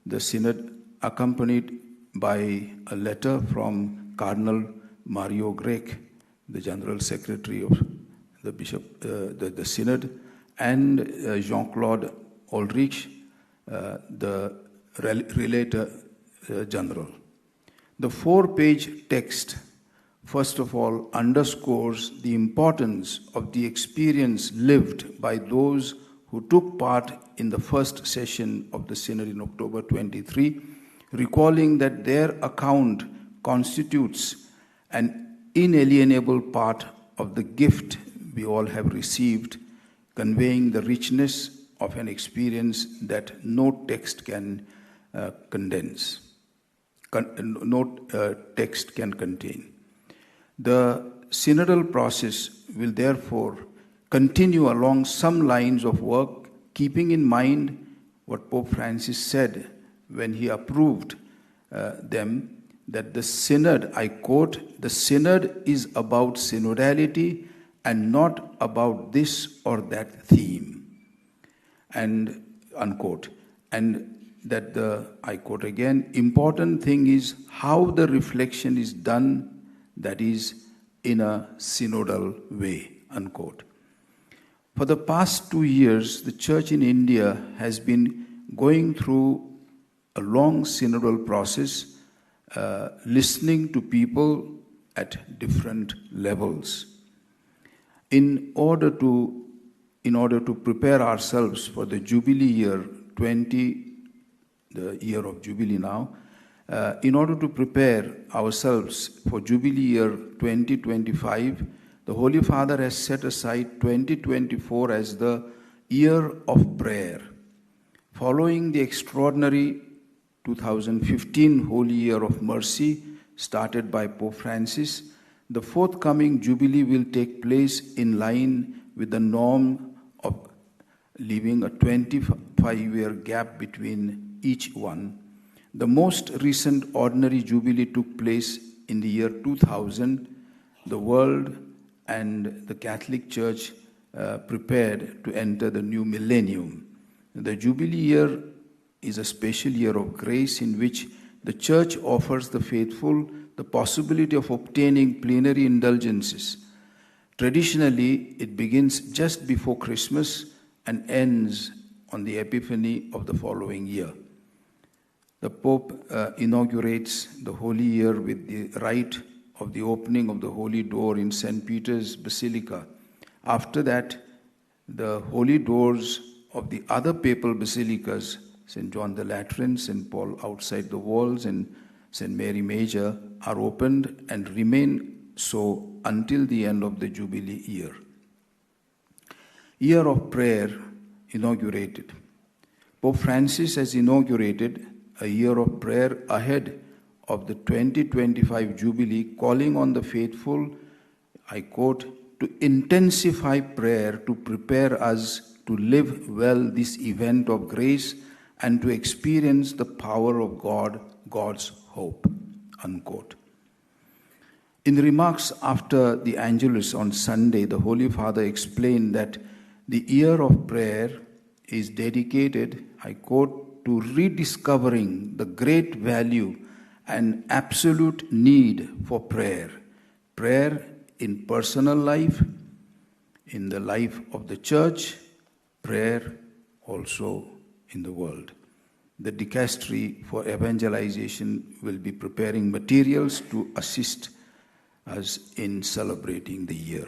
the Synod, accompanied by a letter from Cardinal Mario Grech, the General Secretary of the Bishop, the Synod, and Jean-Claude Ulrich, the Relator General. The 4-page text, first of all, underscores the importance of the experience lived by those who took part in the first session of the Synod in October 23, recalling that their account constitutes an inalienable part of the gift we all have received, conveying the richness of an experience that no text can condense, no text can contain. The synodal process will therefore continue along some lines of work, keeping in mind what Pope Francis said when he approved them, that the synod, I quote, "The synod is about synodality and not about this or that theme," and unquote. And that the, I quote again, "important thing is how the reflection is done, that is, in a synodal way," unquote. For the past 2 years, the Church in India has been going through a long synodal process, listening to people at different levels. In order to prepare ourselves for the Jubilee year 20, the year of Jubilee now, in order to prepare ourselves for Jubilee year 2025, the Holy Father has set aside 2024 as the year of prayer. Following the extraordinary 2015 Holy Year of Mercy started by Pope Francis, the forthcoming Jubilee will take place in line with the norm of leaving a 25-year gap between each one. The most recent ordinary Jubilee took place in the year 2000. The world and the Catholic Church prepared to enter the new millennium. The Jubilee year is a special year of grace in which the Church offers the faithful the possibility of obtaining plenary indulgences. Traditionally, it begins just before Christmas and ends on the Epiphany of the following year. The Pope inaugurates the Holy Year with the rite of the opening of the Holy Door in St. Peter's Basilica. After that, the holy doors of the other papal basilicas, St. John the Lateran, St. Paul outside the walls, and St. Mary Major, are opened and remain so until the end of the Jubilee year. Year of Prayer inaugurated. Pope Francis has inaugurated a year of prayer ahead of the 2025 Jubilee, calling on the faithful, I quote, to intensify prayer to prepare us to live well this event of grace and to experience the power of God, God's hope, unquote. In the remarks after the Angelus on Sunday, the Holy Father explained that the year of prayer is dedicated, I quote, to rediscovering the great value and absolute need for prayer. Prayer in personal life, in the life of the church, prayer also in the world. The Dicastery for Evangelization will be preparing materials to assist us in celebrating the year.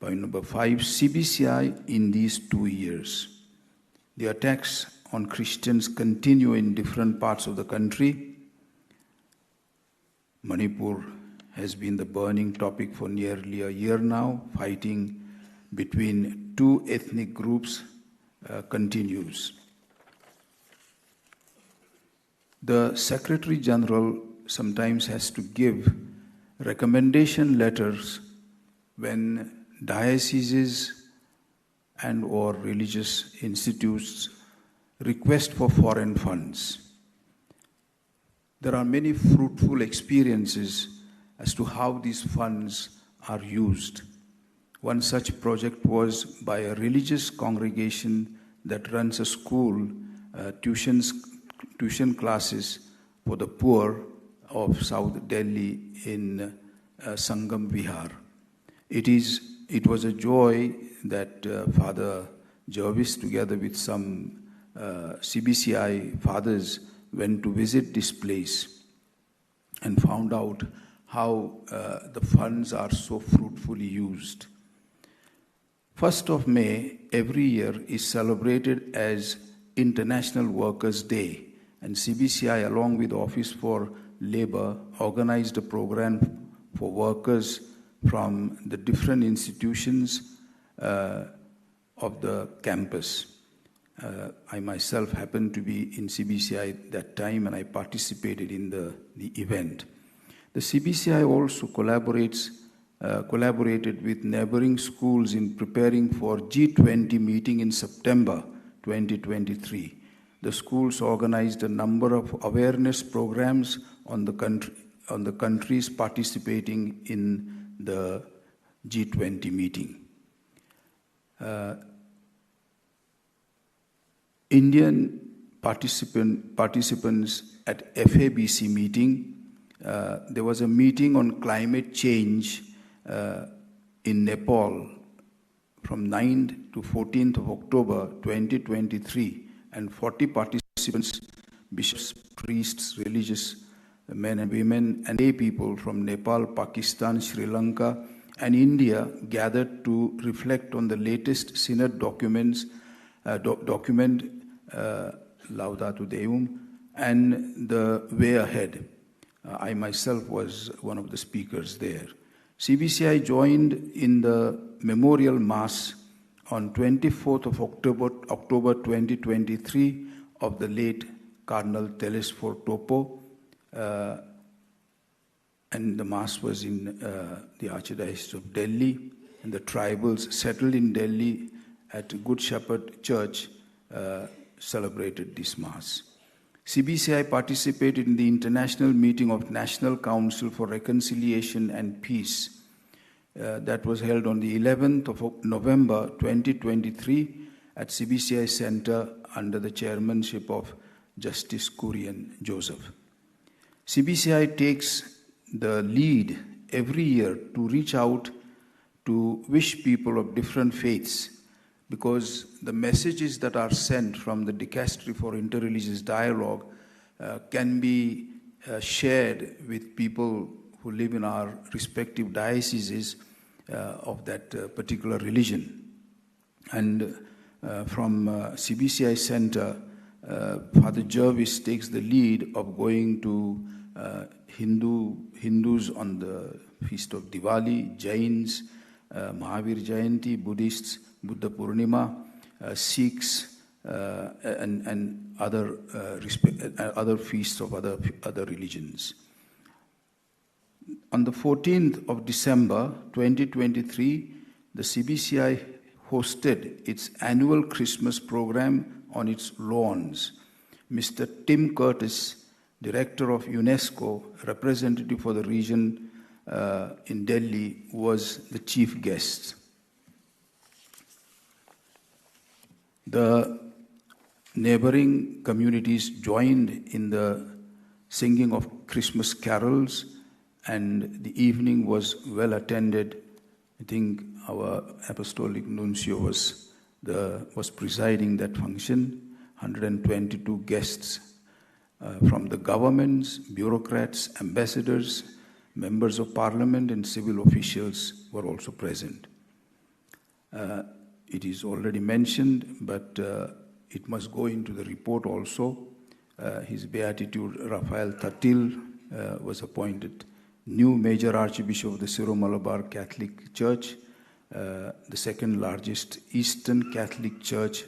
Point number 5, CBCI in these 2 years. The attacks on Christians continue in different parts of the country. Manipur has been the burning topic for nearly a year now. Fighting between 2 ethnic groups continues. The Secretary General sometimes has to give recommendation letters when dioceses and or religious institutes request for foreign funds. There are many fruitful experiences as to how these funds are used. One such project was by a religious congregation that runs a school, tuition classes for the poor of South Delhi in Sangam Vihar. It was a joy that Father Jervis, together with some CBCI fathers, went to visit this place and found out how the funds are so fruitfully used. 1st of May every year is celebrated as International Workers' Day, and CBCI, along with the Office for Labor, organized a program for workers from the different institutions of the campus. I myself happened to be in CBCI at that time, and I participated in the event. The CBCI also collaborated with neighboring schools in preparing for G20 meeting in September 2023. The schools organized a number of awareness programs on the countries participating in the G20 meeting. Indian participants at FABC meeting. There was a meeting on climate change in Nepal from 9th to 14th of October 2023, and 40 participants, bishops, priests, religious men and women, and lay people from Nepal, Pakistan, Sri Lanka, and India gathered to reflect on the latest synod document Laudato Deum and the way ahead. I myself was one of the speakers there. CBCI joined in the memorial mass on 24th of October 2023 of the late Cardinal Telesphore Topo, and the mass was in the Archdiocese of Delhi, and the tribals settled in Delhi at Good Shepherd Church celebrated this mass. CBCI participated in the international meeting of National Council for Reconciliation and Peace that was held on the 11th of November 2023 at CBCI Center under the chairmanship of Justice Kurian Joseph. CBCI takes the lead every year to reach out to wish people of different faiths, because the messages that are sent from the Dicastery for Interreligious Dialogue can be shared with people who live in our respective dioceses of that particular religion. And from CBCI Center, Father Jervis takes the lead of going to Hindus on the feast of Diwali, Jains, Mahavir Jayanti, Buddhists, Buddha Purnima, Sikhs, and other feasts of other religions. On the 14th of December 2023, the CBCI hosted its annual Christmas program on its lawns. Mr. Tim Curtis, Director of UNESCO, representative for the region in Delhi, was the chief guest. The neighboring communities joined in the singing of Christmas carols, and the evening was well attended. I think our Apostolic Nuncio was presiding that function. 122 guests from the governments, bureaucrats, ambassadors, members of parliament, and civil officials were also present. It is already mentioned, but it must go into the report also. His Beatitude Raphael Tatil was appointed new Major Archbishop of the Syro-Malabar Catholic Church, the second largest Eastern Catholic Church,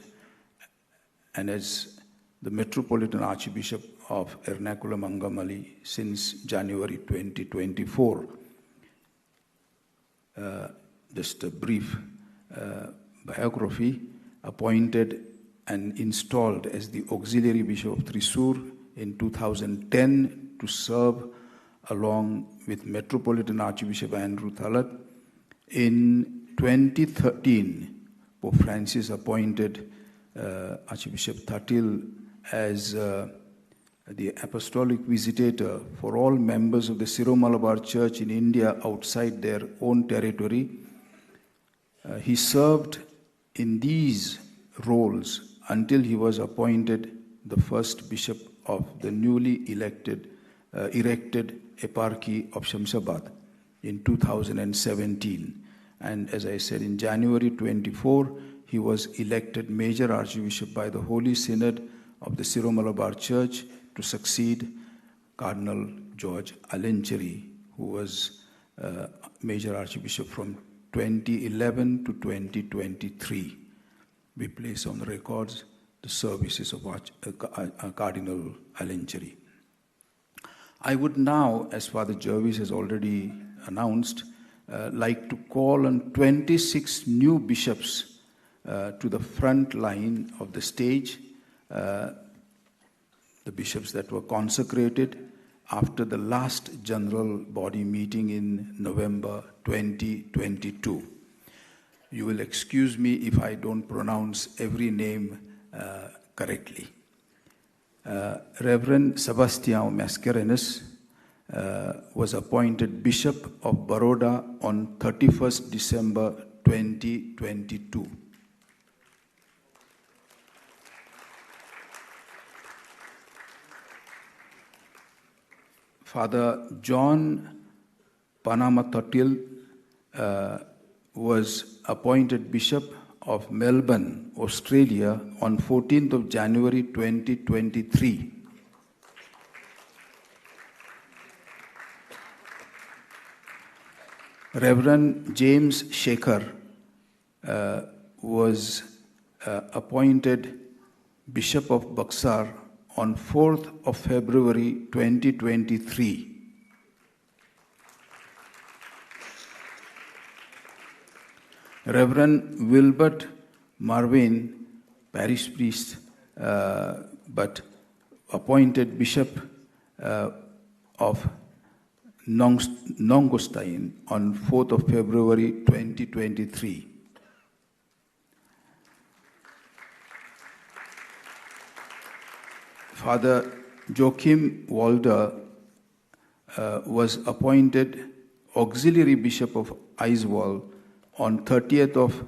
and as the Metropolitan Archbishop of Ernakulam Angamali since January 2024. Just a brief biography: appointed and installed as the Auxiliary Bishop of Thrissur in 2010 to serve along with Metropolitan Archbishop Andrew Thalat. In 2013, Pope Francis appointed Archbishop Tatil as the Apostolic Visitator for all members of the Syro-Malabar Church in India outside their own territory. He served in these roles until he was appointed the first bishop of the newly erected Eparchy of Shamshabad in 2017. And as I said, in January 24, he was elected Major Archbishop by the Holy Synod of the Syro-Malabar Church to succeed Cardinal George Alencheri, who was Major Archbishop from 2011 to 2023. We place on the records the services of Cardinal Alencheri. I would now, as Father Jervis has already announced, like to call on 26 new bishops to the front line of the stage, the bishops that were consecrated after the last general body meeting in November 2022. You will excuse me if I don't pronounce every name correctly. Reverend Sebastião Mascarenhas was appointed Bishop of Baroda on 31st December 2022. Father John Panamatatil was appointed Bishop of Melbourne, Australia on 14th of January 2023. Reverend James Shekhar was appointed Bishop of Buxar on 4th of February 2023. Reverend Wilbert Marvin, parish priest, but appointed Bishop of Nongostain on 4th of February 2023. Father Joachim Walder was appointed Auxiliary Bishop of Aizawl on 30th of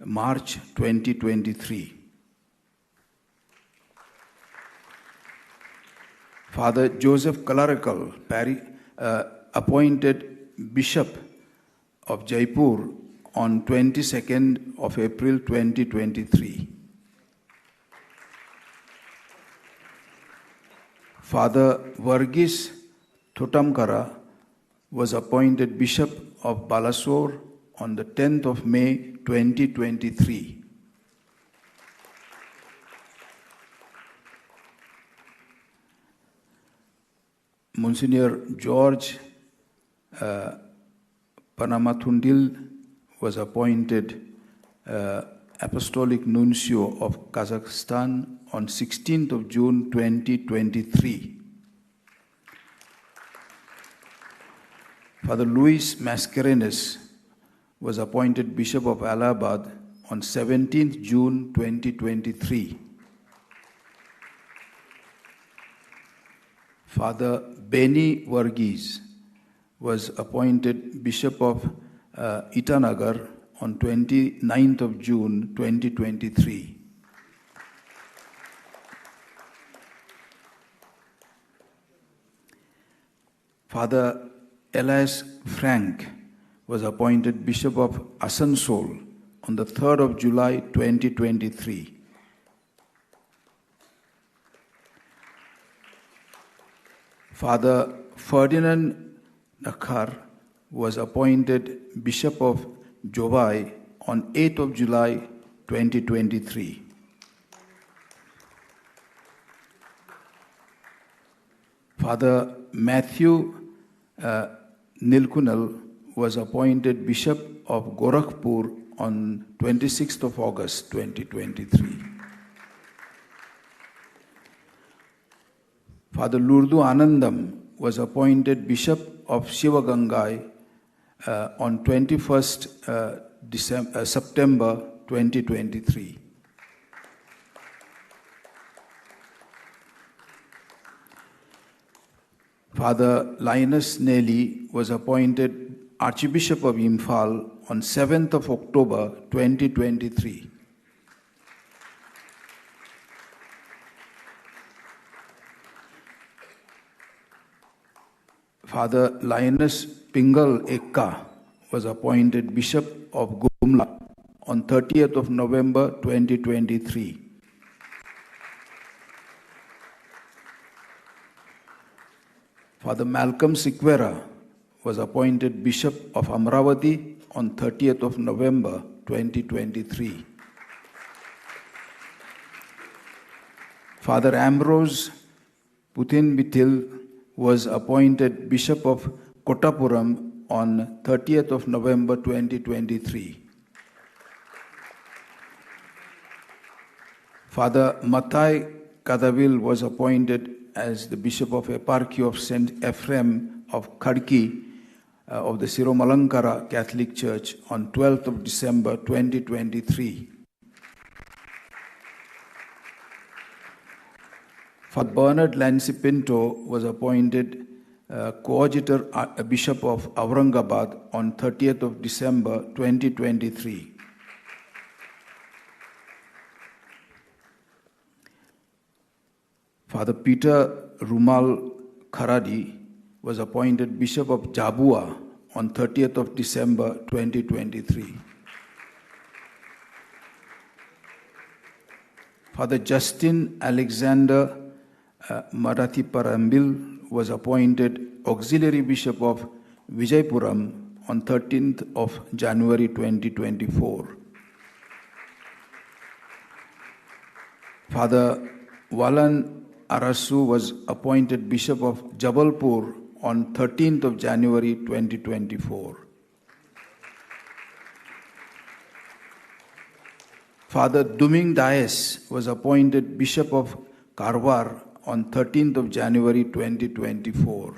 March 2023. Father Joseph Kalarakal, appointed Bishop of Jaipur on 22nd of April 2023. Father Varghese Thotamkara was appointed Bishop of Balasore on the 10th of May 2023. Monsignor George Panamathundil was appointed Apostolic Nuncio of Kazakhstan on 16th of June 2023. Father Luis Mascarenes was appointed Bishop of Allahabad on 17th June 2023. Father Beni Varghese was appointed Bishop of Itanagar on 29th of June 2023. Father Elias Frank was appointed Bishop of Asansol on the 3rd of July 2023. Father Ferdinand Nakhar was appointed Bishop of Jovai on 8th of July 2023. Father Matthew Nilkunal was appointed Bishop of Gorakhpur on 26th of August 2023. Father Lurdu Anandam was appointed Bishop of Shivagangai on 21st September 2023. Father Linus Nelly was appointed Archbishop of Imphal on 7th of October 2023. Father Linus Pingal Ekka was appointed Bishop of Gumla on 30th of November 2023. Father Malcolm Sikwera was appointed Bishop of Amravati on 30th of November 2023. Father Ambrose Putinbithil was appointed Bishop of Kottapuram on 30th of November 2023. Father Mathai Kadavil was appointed as the Bishop of Eparchy of St. Ephraim of Khadki of the Siromalankara Catholic Church on 12th of December 2023. Father Bernard Lancy Pinto was appointed Coadjutor Bishop of Aurangabad on 30th of December 2023. Father Peter Rumal Kharadi was appointed Bishop of Jabua on 30th of December 2023. Father Justin Alexander Marathi Parambil was appointed Auxiliary Bishop of Vijaypuram on 13th of January 2024. Father Valan Arasu was appointed Bishop of Jabalpur on 13th of January 2024. Father Duming Dias was appointed Bishop of Karwar on 13th of January 2024.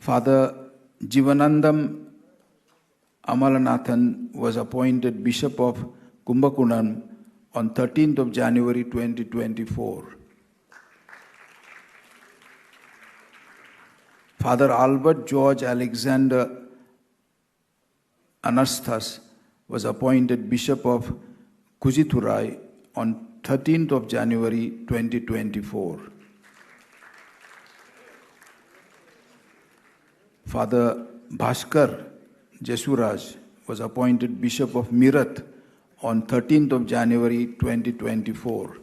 Father Jivanandam Amalanathan was appointed Bishop of Kumbakonam on 13th of January 2024. Father Albert George Alexander Anastas was appointed Bishop of Kujithurai on 13th of January 2024. Father Bhaskar Jesuraj was appointed Bishop of Meerut on 13th of January 2024.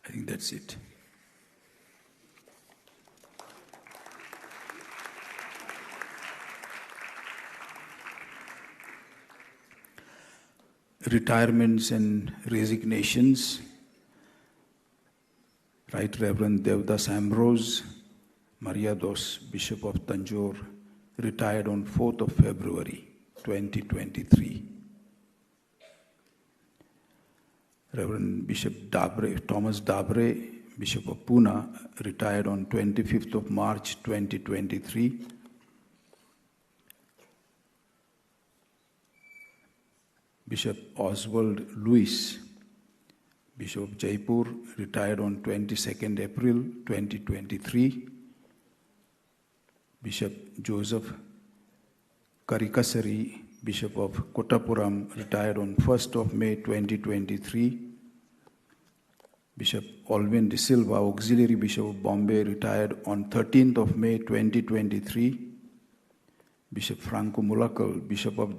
I think that's it. retirements and resignations. Right Reverend Devdas Ambrose Mariados, Bishop of Tanjore, retired on 4th of February 2023. Reverend Bishop Thomas Dabre, Bishop of Pune, retired on 25th of March 2023. Bishop Oswald Lewis, Bishop of Jaipur, retired on 22nd April 2023. Bishop Joseph Karikasari, Bishop of Kottapuram, retired on 1st of May 2023. Bishop Alvin De Silva, Auxiliary Bishop of Bombay, retired on 13th of May 2023. Bishop Franco Mulakal, Bishop of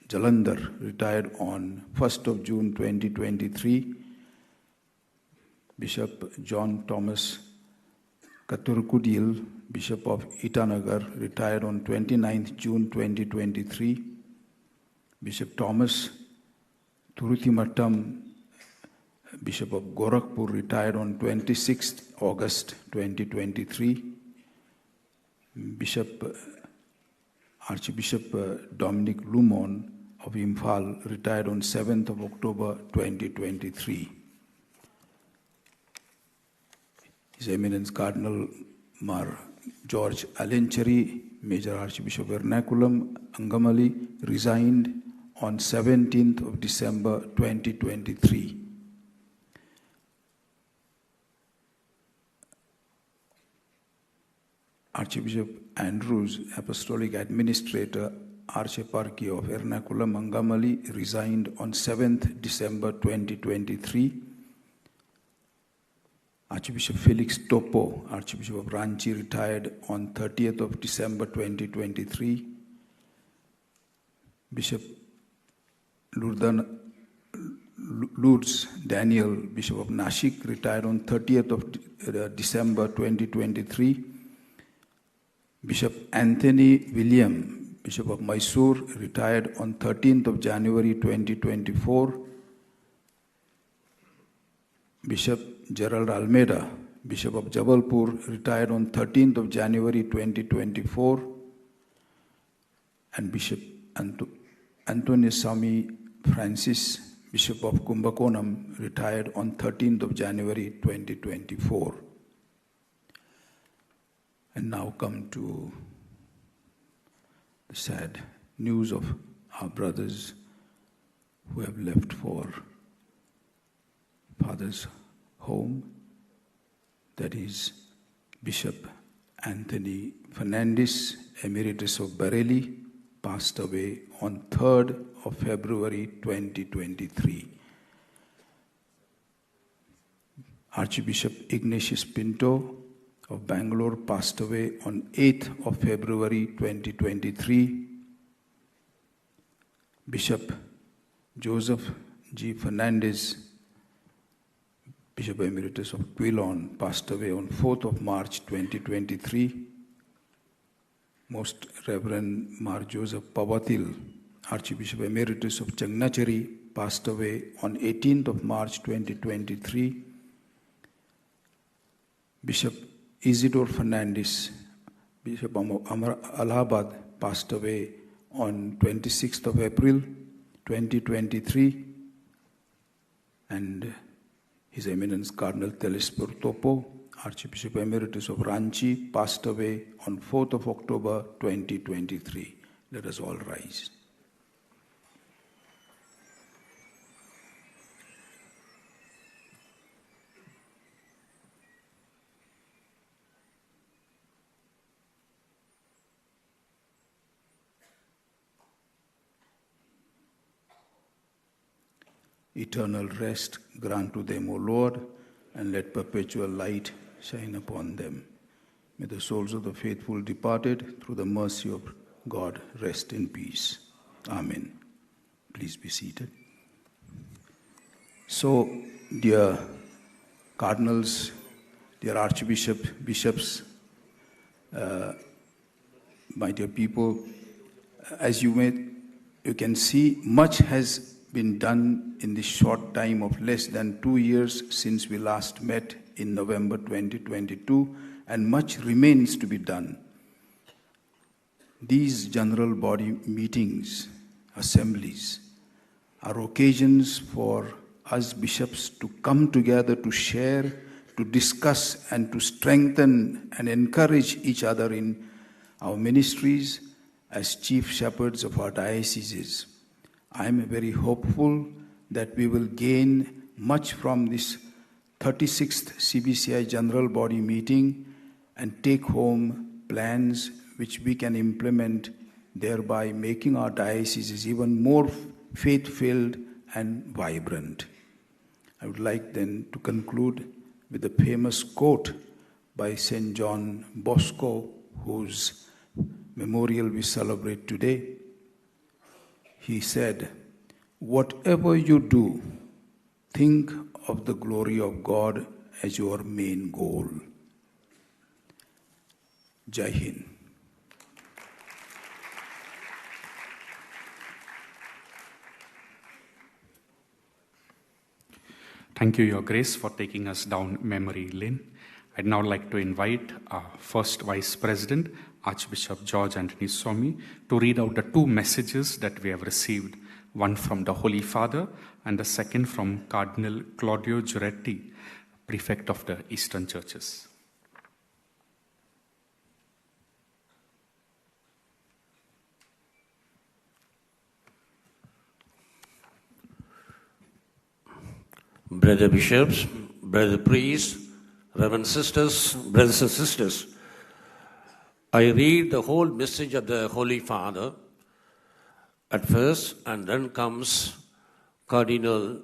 Jalandhar, retired on 1st of June 2023. Bishop John Thomas Katurkudil, Bishop of Itanagar, retired on 29th June 2023. Bishop Thomas Turuthimattam, Bishop of Gorakhpur, retired on 26th August 2023. Archbishop Dominic Lumon of Imphal, retired on 7th of October 2023. His Eminence Cardinal Mar George Alencheri, Major Archbishop of Ernakulam, Angamali, resigned on 17th of December 2023. Archbishop Andrews, Apostolic Administrator, Archeparchy of Ernakulam, Angamali, resigned on 7th December 2023. Archbishop Felix Topo, Archbishop of Ranchi, retired on 30th of December 2023. Bishop Lourdes Daniel, Bishop of Nashik, retired on 30th of December 2023. Bishop Anthony William, Bishop of Mysore, retired on 13th of January 2024. Bishop Gerald Almeida, Bishop of Jabalpur, retired on 13th of January 2024. And Bishop Anthony Sami Francis, Bishop of Kumbakonam, retired on 13th of January 2024. And now come to the sad news of our brothers who have left for Father's home. That is Bishop Anthony Fernandez, Emeritus of Bareilly, passed away on 3rd of February 2023. Archbishop Ignatius Pinto of Bangalore passed away on 8th of February 2023. Bishop Joseph G. Fernandez, Bishop Emeritus of Quilon, passed away on 4th of March 2023. Most Reverend Mar Joseph Pavatil, Archbishop Emeritus of Changnachari, passed away on 18th of March 2023. Bishop Isidore Fernandez, Bishop of Allahabad, passed away on 26th of April 2023. And His Eminence Cardinal Telesper Topo, Archbishop Emeritus of Ranchi, passed away on 4th of October 2023. Let us all rise. Eternal rest grant to them, O Lord, and let perpetual light shine upon them. May the souls of the faithful departed, through the mercy of God, rest in peace. Amen. Please be seated. So, dear cardinals, dear archbishops, bishops, my dear people, as you can see, much has been done in this short time of less than 2 years since we last met in November 2022, and much remains to be done. These general body meetings, assemblies, are occasions for us bishops to come together to share, to discuss, and to strengthen and encourage each other in our ministries as chief shepherds of our dioceses. I am very hopeful that we will gain much from this 36th CBCI General Body Meeting and take home plans which we can implement, thereby making our dioceses even more faith-filled and vibrant. I would like then to conclude with a famous quote by St. John Bosco, whose memorial we celebrate today. He said, "Whatever you do, think of the glory of God as your main goal." Jai Hind. Thank you, Your Grace, for taking us down memory lane. I'd now like to invite our first Vice President, Archbishop George Anthony Swami, to read out the two messages that we have received, one from the Holy Father and the second from Cardinal Claudio Giuretti, Prefect of the Eastern Churches. Brother bishops, brother priests, reverend sisters, brothers and sisters, I read the whole message of the Holy Father at first, and then comes Cardinal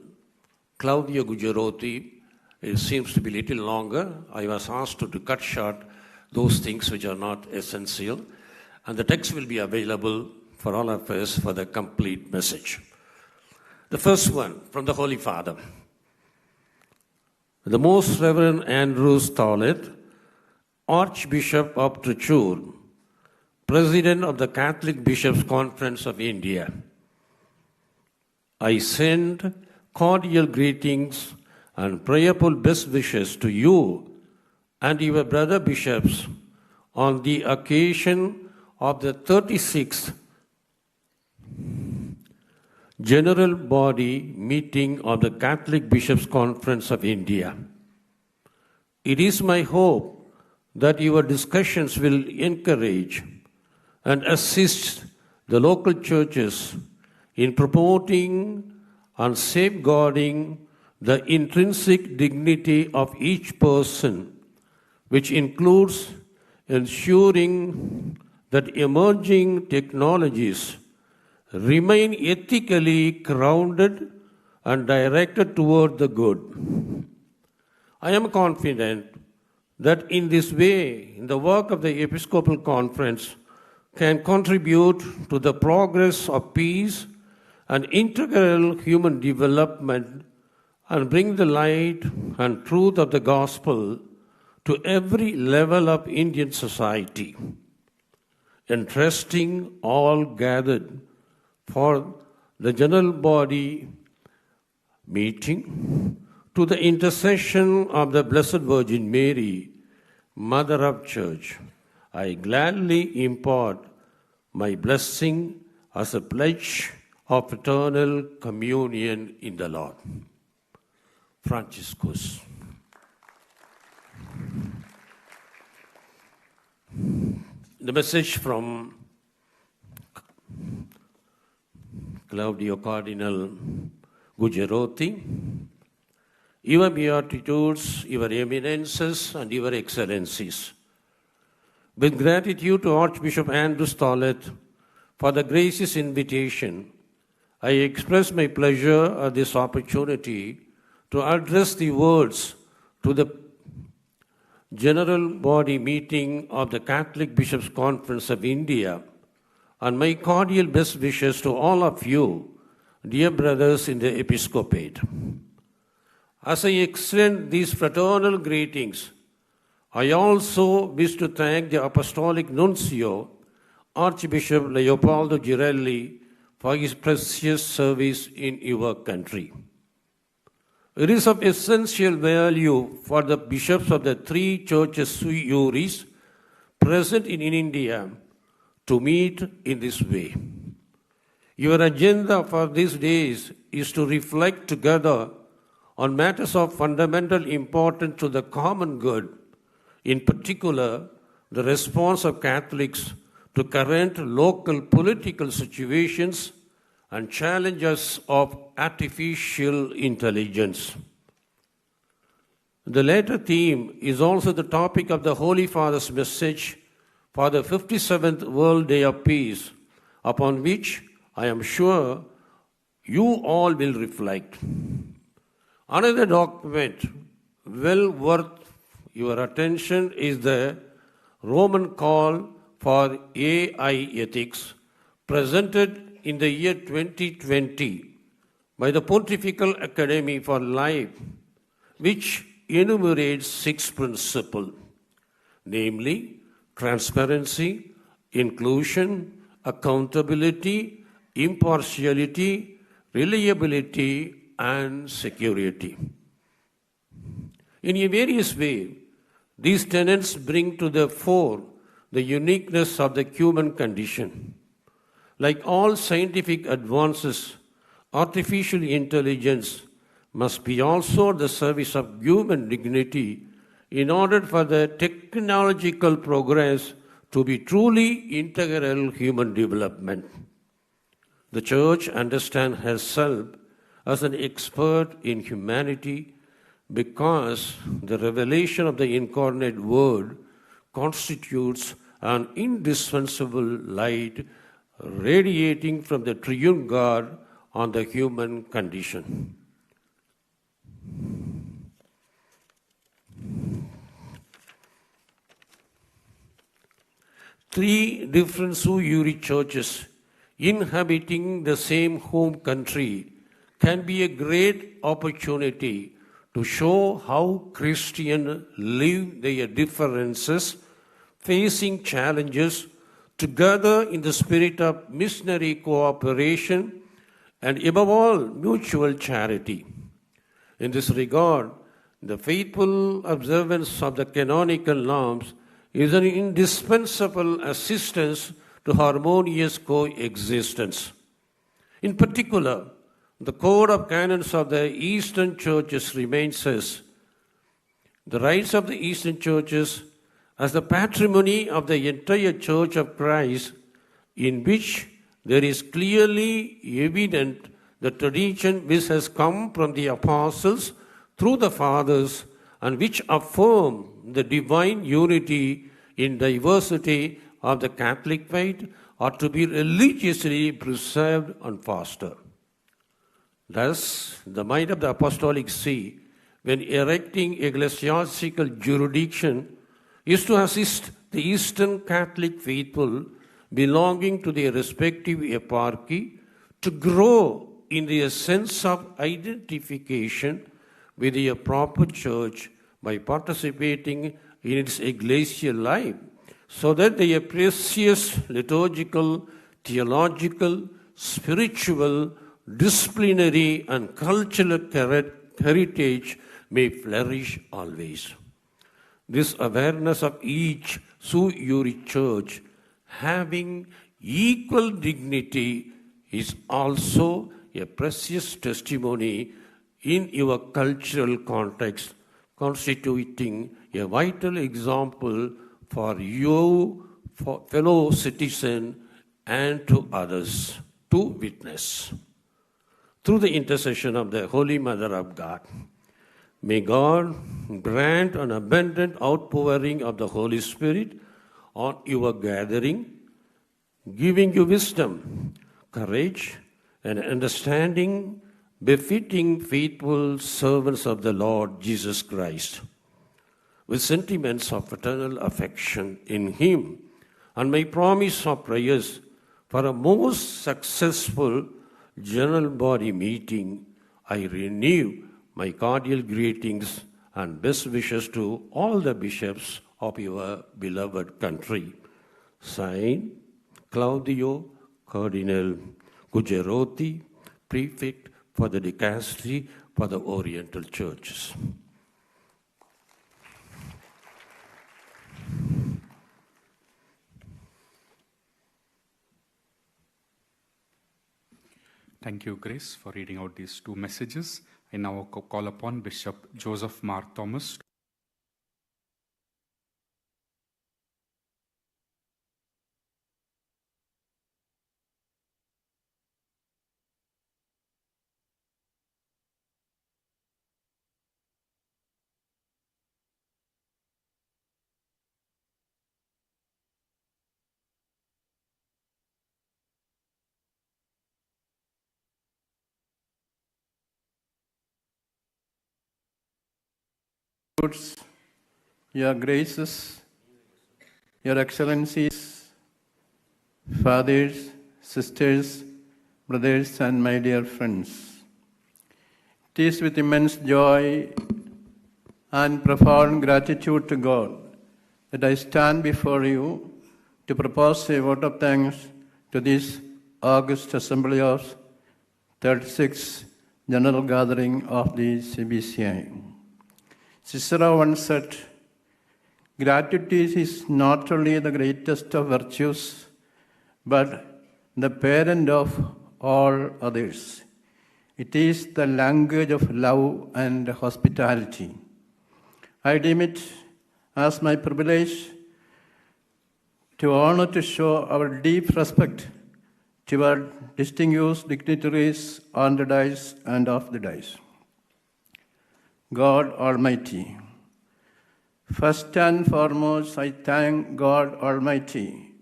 Claudio Gujarotti. It seems to be a little longer. I was asked to cut short those things which are not essential, and the text will be available for all of us for the complete message. The first one from the Holy Father. The Most Reverend Andrew Stollett, Archbishop of Trichur, President of the Catholic Bishops' Conference of India, I send cordial greetings and prayerful best wishes to you and your brother bishops on the occasion of the 36th General Body Meeting of the Catholic Bishops' Conference of India. It is my hope that your discussions will encourage and assist the local churches in promoting and safeguarding the intrinsic dignity of each person, which includes ensuring that emerging technologies remain ethically grounded and directed toward the good. I am confident that in this way, the work of the Episcopal Conference can contribute to the progress of peace and integral human development and bring the light and truth of the gospel to every level of Indian society, entrusting all gathered for the General Body Meeting to the intercession of the Blessed Virgin Mary, Mother of Church. I gladly impart my blessing as a pledge of eternal communion in the Lord. Franciscus. The message from Claudio Cardinal Gujarotti. Your Beatitudes, Your Eminences, and Your Excellencies. With gratitude to Archbishop Andrew Stollett for the gracious invitation, I express my pleasure at this opportunity to address the words to the General Body Meeting of the Catholic Bishops' Conference of India, and my cordial best wishes to all of you, dear brothers in the Episcopate. As I extend these fraternal greetings, I also wish to thank the Apostolic Nuncio, Archbishop Leopoldo Girelli, for his precious service in your country. It is of essential value for the bishops of the three churches sui juris present in India to meet in this way. Your agenda for these days is to reflect together on matters of fundamental importance to the common good, in particular, the response of Catholics to current local political situations and challenges of artificial intelligence. The latter theme is also the topic of the Holy Father's message for the 57th World Day of Peace, upon which I am sure you all will reflect. Another document well worth your attention is the Roman Call for AI Ethics, presented in the year 2020 by the Pontifical Academy for Life, which enumerates 6 principles, namely transparency, inclusion, accountability, impartiality, reliability, and security. In a various way, these tenets bring to the fore the uniqueness of the human condition. Like all scientific advances, artificial intelligence must be also at the service of human dignity in order for the technological progress to be truly integral human development. The Church understands herself as an expert in humanity because the revelation of the incarnate Word constitutes an indispensable light radiating from the triune God on the human condition. Three different sui juris churches inhabiting the same home country can be a great opportunity to show how Christians live their differences, facing challenges together in the spirit of missionary cooperation and above all mutual charity. In this regard, the faithful observance of the canonical norms is an indispensable assistance to harmonious coexistence. In particular, the Code of Canons of the Eastern Churches remains as the rights of the Eastern Churches as the patrimony of the entire Church of Christ, in which there is clearly evident the tradition which has come from the apostles through the fathers and which affirm the divine unity in diversity of the Catholic faith are to be religiously preserved and fostered. Thus, the mind of the Apostolic See, when erecting ecclesiastical jurisdiction, is to assist the Eastern Catholic faithful belonging to their respective eparchy to grow in their sense of identification with their proper church by participating in its ecclesial life, so that their precious liturgical, theological, spiritual, disciplinary, and cultural heritage may flourish always. This awareness of each sui juris church having equal dignity is also a precious testimony in your cultural context, constituting a vital example for you, for fellow citizens, and to others to witness. Through the intercession of the Holy Mother of God, may God grant an abundant outpouring of the Holy Spirit on your gathering, giving you wisdom, courage, and understanding befitting faithful servants of the Lord Jesus Christ. With sentiments of fraternal affection in Him and my promise of prayers for a most successful General Body meeting, I renew my cordial greetings and best wishes to all the bishops of your beloved country. Signed, Claudio Cardinal Gujarati, prefect for the dicastery for the Oriental churches. Thank you, Grace, for reading out these two messages. I now call upon Bishop Joseph Mar Thomas. Your Graces, Your Excellencies, Fathers, Sisters, Brothers, and my dear friends. It is with immense joy and profound gratitude to God that I stand before you to propose a vote of thanks to this August Assembly of 36th General Gathering of the CBCI. Cicero once said, "Gratitude is not only the greatest of virtues, but the parent of all others. It is the language of love and hospitality." I deem it as my privilege to honor to show our deep respect to our distinguished dignitaries on the dais and off the dais. God Almighty. First and foremost, I thank God Almighty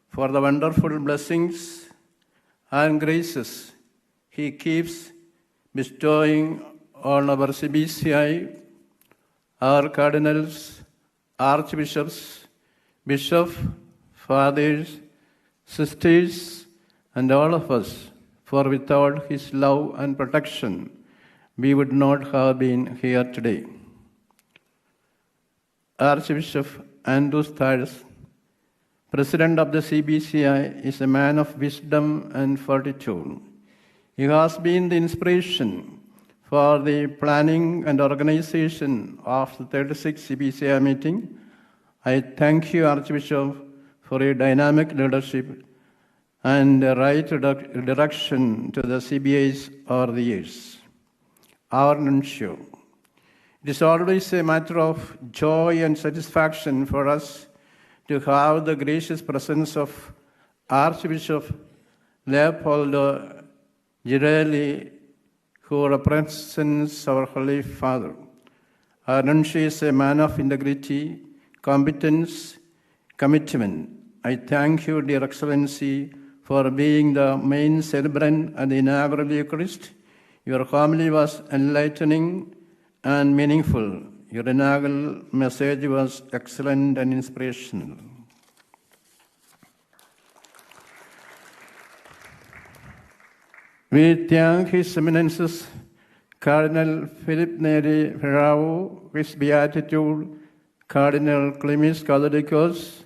for the wonderful blessings and graces He keeps bestowing on our CBCI, our cardinals, archbishops, bishops, fathers, sisters, and all of us, for without His love and protection, we would not have been here today. Archbishop Andrew Stiles, President of the CBCI, is a man of wisdom and fortitude. He has been the inspiration for the planning and organization of the 36th CBCI meeting. I thank you, Archbishop, for your dynamic leadership and the right direction to the CBAs over the years. Our nuncio. It is always a matter of joy and satisfaction for us to have the gracious presence of Archbishop Leopoldo Girelli, who represents our Holy Father. Our nuncio is a man of integrity, competence, commitment. I thank you, dear Excellency, for being the main celebrant at the inaugural Eucharist. Your homily was enlightening and meaningful. Your inaugural message was excellent and inspirational. We thank His Eminences Cardinal Philip Neri Ferrao, His Beatitude Cardinal Clemis Catholicos,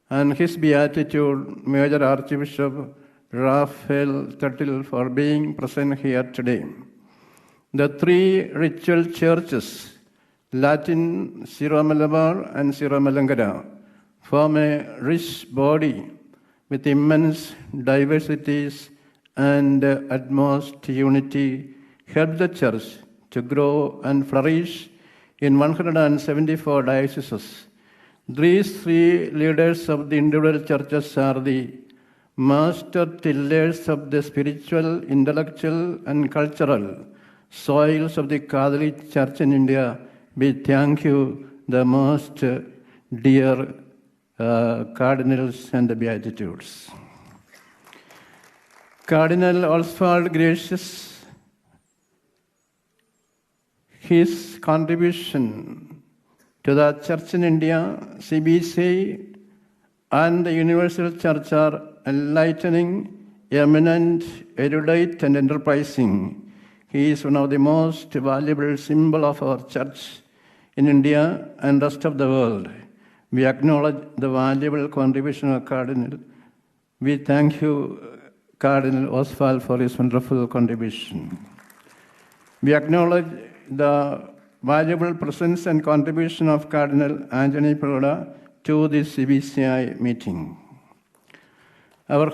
and His Beatitude Major Archbishop Raphael Tuttle for being present here today. The three ritual churches, Latin, Syro-Malabar, and Syro-Malankara, form a rich body with immense diversities and utmost unity, help the Church to grow and flourish in 174 dioceses. These three leaders of the individual churches are the master tillers of the spiritual, intellectual, and cultural soils of the Catholic Church in India. We thank you, the most dear cardinals and the beatitudes. Cardinal Oswald Gracious, his contribution to the Church in India, CBCI, and the Universal Church are enlightening, eminent, erudite, and enterprising. He is one of the most valuable symbols of our Church in India and rest of the world. We acknowledge the valuable contribution of Cardinal. We thank you, Cardinal Oswald for his wonderful contribution. We acknowledge the valuable presence and contribution of Cardinal Anthony Peroda to this CBCI meeting. Our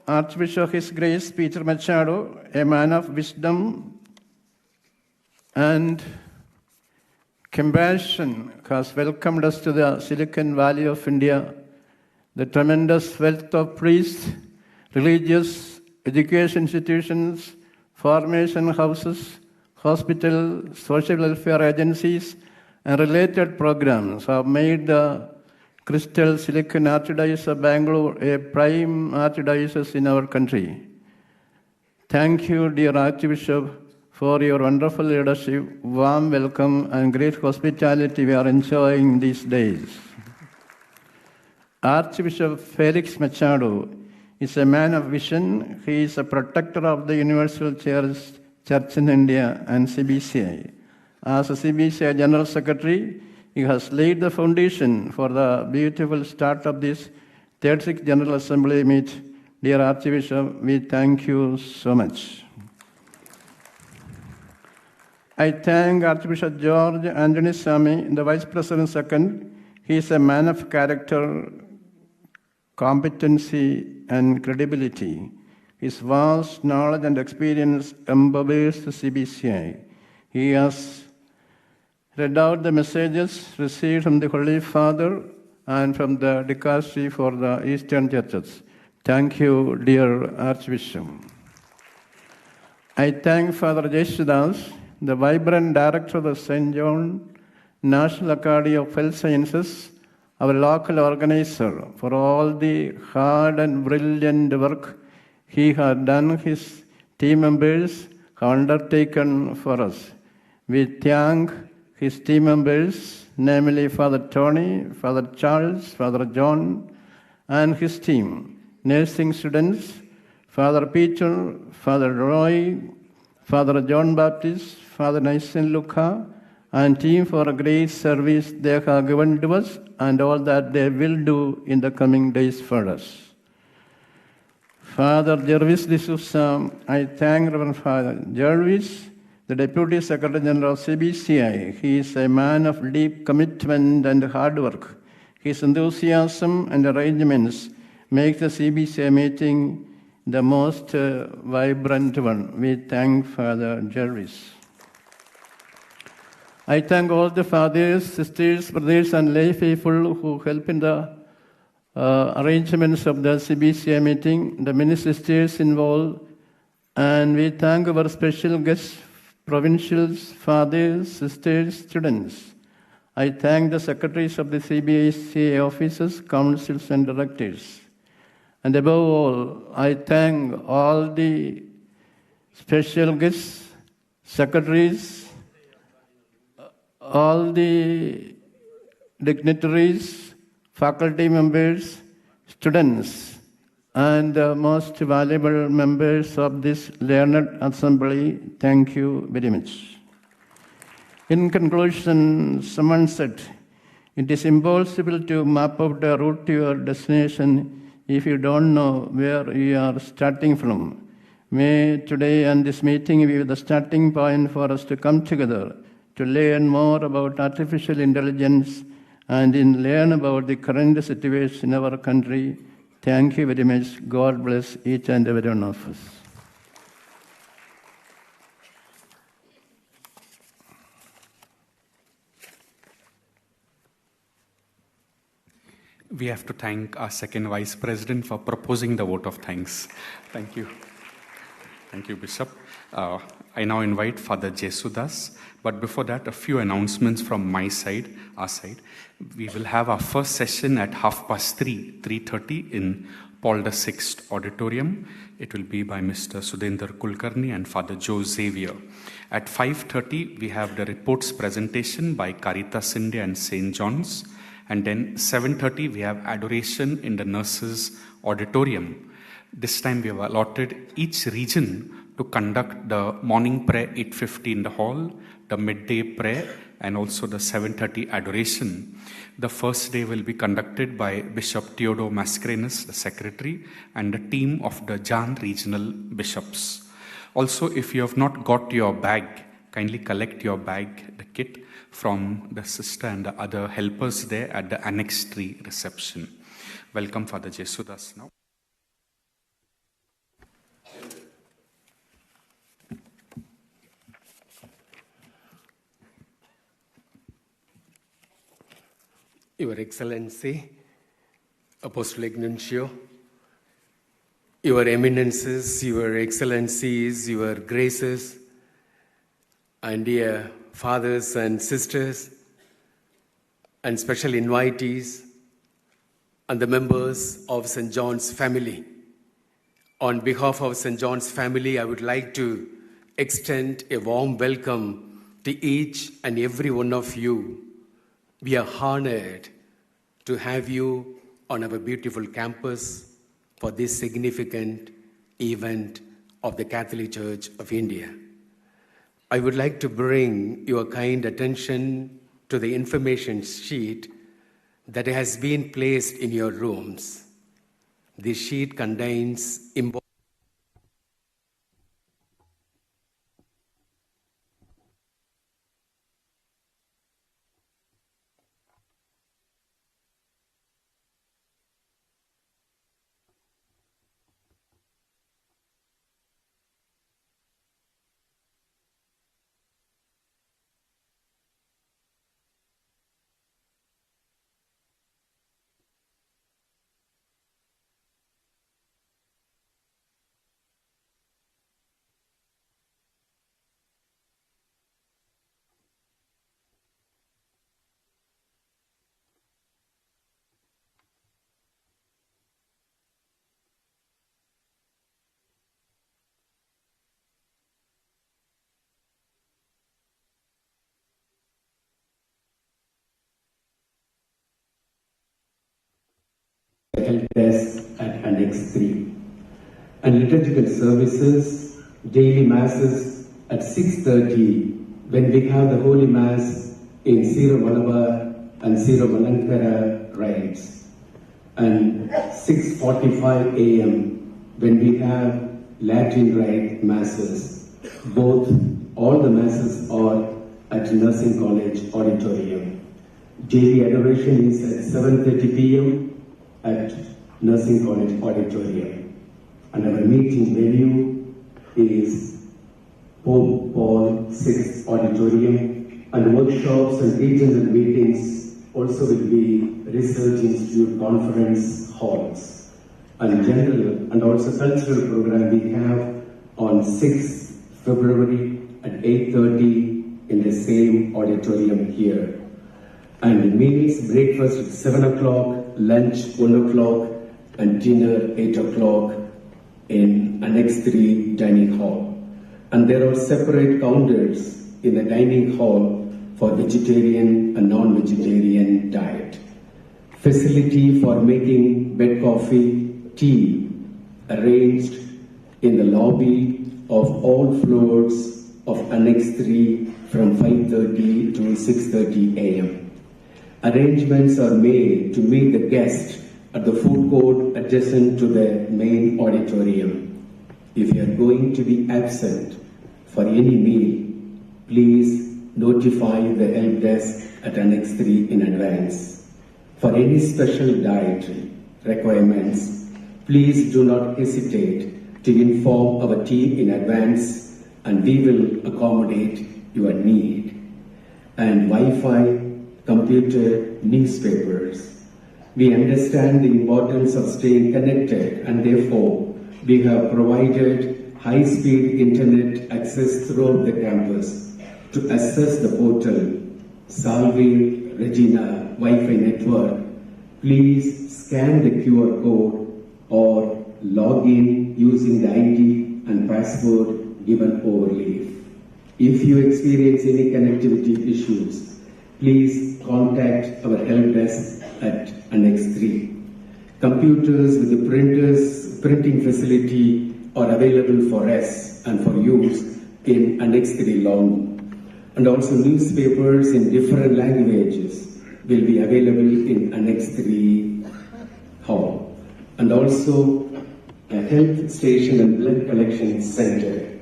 Archbishop, His Grace Peter Machado, a man of wisdom and compassion, has welcomed us to the Silicon Valley of India. The tremendous wealth of priests, religious, education institutions, formation houses, hospitals, social welfare agencies, and related programs have made the Crystal Silicon Archdiocese of Bangalore a prime archdiocese in our country. Thank you, dear Archbishop, for your wonderful leadership, warm welcome, and great hospitality we are enjoying these days. Archbishop Felix Machado is a man of vision. He is a protector of the Universal Church in India and CBCI. As a CBCI General Secretary, he has laid the foundation for the beautiful start of this 36th General Assembly meet. Dear Archbishop, we thank you so much. I thank Archbishop George Anthony Sami, the Vice President Second. He is a man of character, competency, and credibility. His vast knowledge and experience empowers the CBCI. He has read out the messages received from the Holy Father and from the Dicastery for the Eastern Churches. Thank you, dear Archbishop. I thank Father Jeshudas, the vibrant director of the St. John National Academy of Health Sciences, our local organizer, for all the hard and brilliant work he has done, his team members have undertaken for us. We thank his team members, namely Father Tony, Father Charles, Father John, and his team, nursing students, Father Peter, Father Roy, Father John Baptist, Father Nathan Luca, and team for a great service they have given to us and all that they will do in the coming days for us. Father Jervis D'Souza, I thank Reverend Father Jervis, the Deputy Secretary General of CBCI. He is a man of deep commitment and hard work. His enthusiasm and arrangements make the CBCI meeting the most vibrant one. We thank Father Jervis. I thank all the fathers, sisters, brothers, and lay faithful who help in the arrangements of the CBCI meeting, the many sisters involved, and we thank our special guests, provincials, fathers, sisters, students. I thank the secretaries of the CBCI offices, councils, and directors. And above all, I thank all the special guests, secretaries, all the dignitaries, faculty members, students, and the most valuable members of this learned assembly. Thank you very much. In conclusion, someone said, it is impossible to map out the route to your destination if you don't know where you are starting from. May today and this meeting be the starting point for us to come together to learn more about artificial intelligence and learn about the current situation in our country. Thank you very much. God bless each and every one of us. We have to thank our second Vice President for proposing the vote of thanks. Thank you. Thank you, Bishop. I now invite Father Jesudas. But before that, a few announcements from my side, our side. We will have our first session at 3:30 in Paul VI Auditorium. It will be by Mr. Sudendra Kulkarni and Father Joe Xavier. At 5:30, we have the reports presentation by Caritas India and St. John's. And then 7:30, we have adoration in the Nurses Auditorium. This time we have allotted each region to conduct the morning prayer 8:50 in the hall, the midday prayer and also the 7:30 adoration. The first day will be conducted by Bishop Theodore Mascarenhas, the secretary, and the team of the Jan regional bishops. Also, if you have not got your bag, kindly collect your bag, the kit, from the sister and the other helpers there at the Annex 3 reception. Welcome, Father Jesudas now. Your Excellency, Apostolic Nuncio, Your Eminences, Your Excellencies, Your Graces, and dear fathers and sisters, and special invitees, and the members of St. John's family. On behalf of St. John's family, I would like to extend a warm welcome to each and every one of you. We are honored to have you on our beautiful campus for this significant event of the Catholic Church of India. I would like to bring your kind attention to the information sheet that has been placed in your rooms. This sheet contains important help desk at Annex 3. And liturgical services, daily masses at 6:30 when we have the Holy Mass in Siro Malabar and Siro Malankara rites. And 6:45 a.m. when we have Latin rite masses. All the masses are at Nursing College Auditorium. Daily adoration is at 7:30 p.m. at Nursing College Auditorium. And our meeting venue is Pope Paul VI Auditorium, and workshops and regional meetings also will be Research Institute conference halls. And general and also cultural program we have on 6th February at 8:30 in the same auditorium here. And meals, breakfast at 7 o'clock, lunch 1 o'clock, and dinner 8 o'clock in Annex 3 dining hall. And there are separate counters in the dining hall for vegetarian and non-vegetarian diet. Facility for making bed coffee, tea, arranged in the lobby of all floors of Annex 3 from 5:30 to 6:30 a.m. Arrangements are made to meet the guest at the food court adjacent to the main auditorium. If you are going to be absent for any meal, please notify the help desk at Annex 3 in advance. For any special dietary requirements, please do not hesitate to inform our team in advance, and we will accommodate your need. And Wi-Fi, computer, newspapers. We understand the importance of staying connected, and therefore we have provided high-speed internet access throughout the campus to access the portal Salve Regina Wi-Fi network. Please scan the QR code or log in using the ID and password given over leaf. If you experience any connectivity issues, please contact our help desk at Annex 3. Computers with the printing facility are available for us and for use in Annex 3 lounge. And also newspapers in different languages will be available in Annex 3 hall. And also a health station and blood collection center.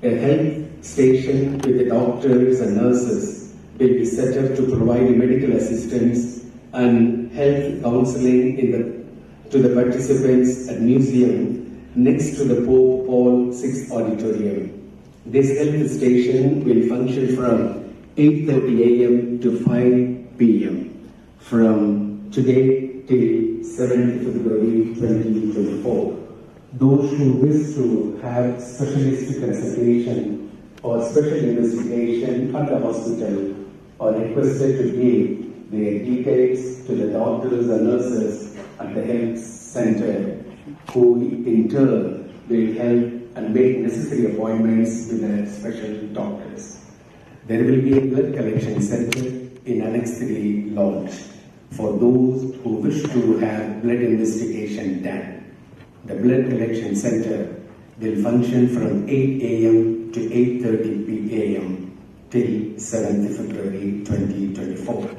A health station with the doctors and nurses will be set up to provide medical assistance and health counseling to the participants at museum next to the Pope Paul VI Auditorium. This health station will function from 8:30 a.m. to 5 p.m. from today till 7th February 2024. Those who wish to have specialist consultation or special investigation at the hospital are requested to give their details to the doctors and nurses at the health center, who in turn will help and make necessary appointments with the special doctors. There will be a blood collection center in Annex 3 launch for those who wish to have blood investigation done. The blood collection center will function from 8 a.m. to 8:30 p.m. till 7th February 2024.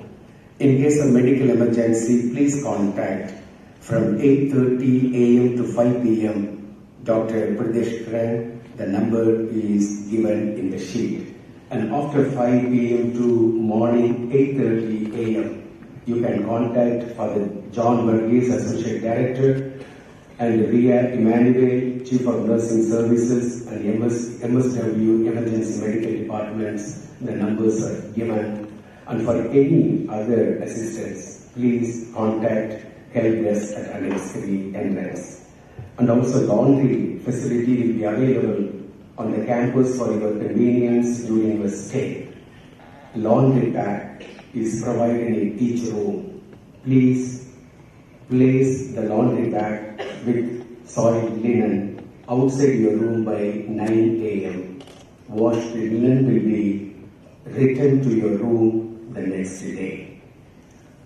In case of medical emergency, please contact from 8:30 a.m. to 5 p.m. Dr. Pradesh Kran. The number is given in the sheet. And after 5 p.m. to morning 8:30 a.m., you can contact Father John Burgess, Associate Director, and Ria Emmanuel, Chief of Nursing Services, and MSW Emergency Medical Departments. The numbers are given. And for any other assistance, please contact Help Desk at Annex 3 entrance. And also laundry facility will be available on the campus for your convenience during your stay. Laundry bag is provided in each room. Please place the laundry bag with soiled linen outside your room by 9 a.m. Washed linen will be returned to your room the next day.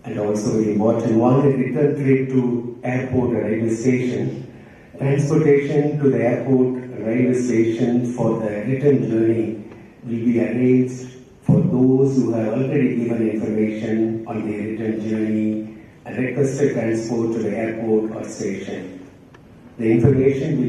And also very important, one return trip to airport or railway station. Transportation to the airport railway station for the return journey will be arranged for those who have already given information on their return journey and requested transport to the airport or station. The information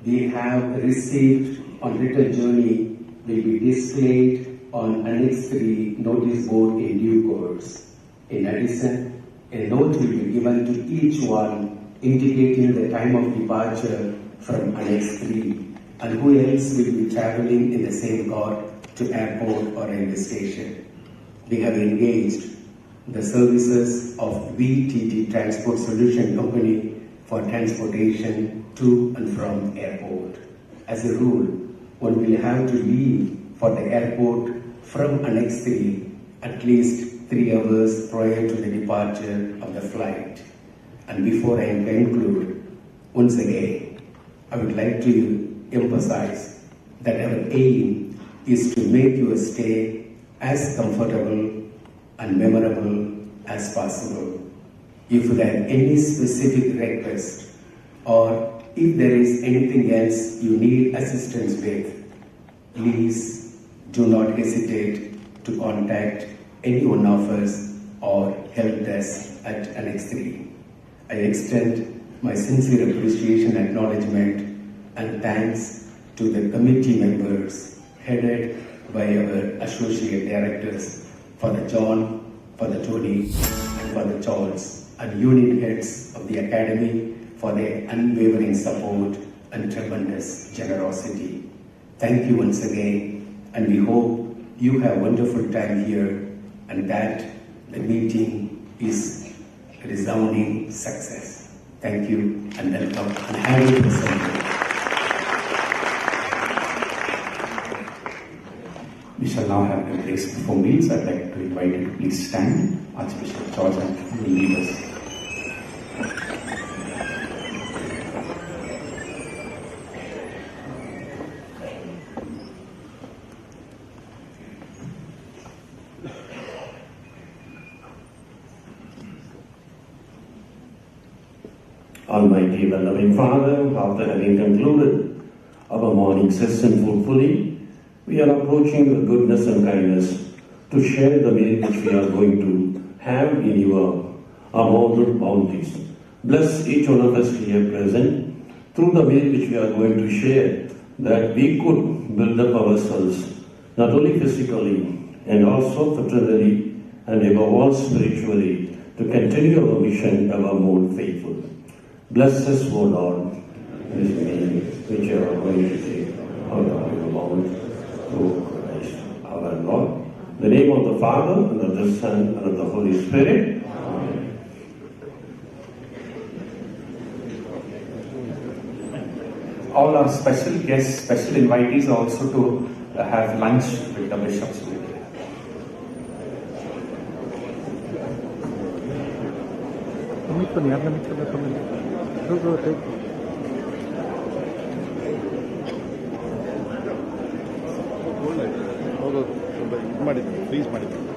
we have received on return journey will be displayed on Annex 3 notice board in due course. In addition, a note will be given to each one indicating the time of departure from Annex 3 and who else will be traveling in the same car to airport or railway station. We have engaged the services of VTT Transport Solution Company for transportation to and from airport. As a rule, one will have to leave for the airport from Annex 3 at least 3 hours prior to the departure of the flight. And before I conclude, once again, I would like to emphasize that our aim is to make your stay as comfortable and memorable as possible. If you have any specific request or if there is anything else you need assistance with, please do not hesitate to contact any one of us or help desk at Annex 3. I extend my sincere appreciation and acknowledgement and thanks to the committee members headed by our associate directors, Father John, Father Tony, and Father Charles, and unit heads of the Academy for their unwavering support and tremendous generosity. Thank you once again, and we hope you have a wonderful time here and that the meeting is a resounding success. Thank you and welcome and happy Sunday. We shall now have the grace before meals. I'd like to invite you to please stand. Archbishop George will lead us. Almighty and loving Father, after having concluded our morning session fully, we are approaching the goodness and kindness to share the meal which we are going to have in your abundant bounties. Bless each one of us here present through the meal which we are going to share, that we could build up ourselves not only physically and also fraternally and above all spiritually to continue our mission ever more faithful. Bless us, O Lord, this meal which you are going to take out of your mouth through Christ our Lord. In the name of the Father, and of the Son, and of the Holy Spirit. Amen. All our special guests, special invitees also to have lunch with the bishops. Please ಮಾಡಿ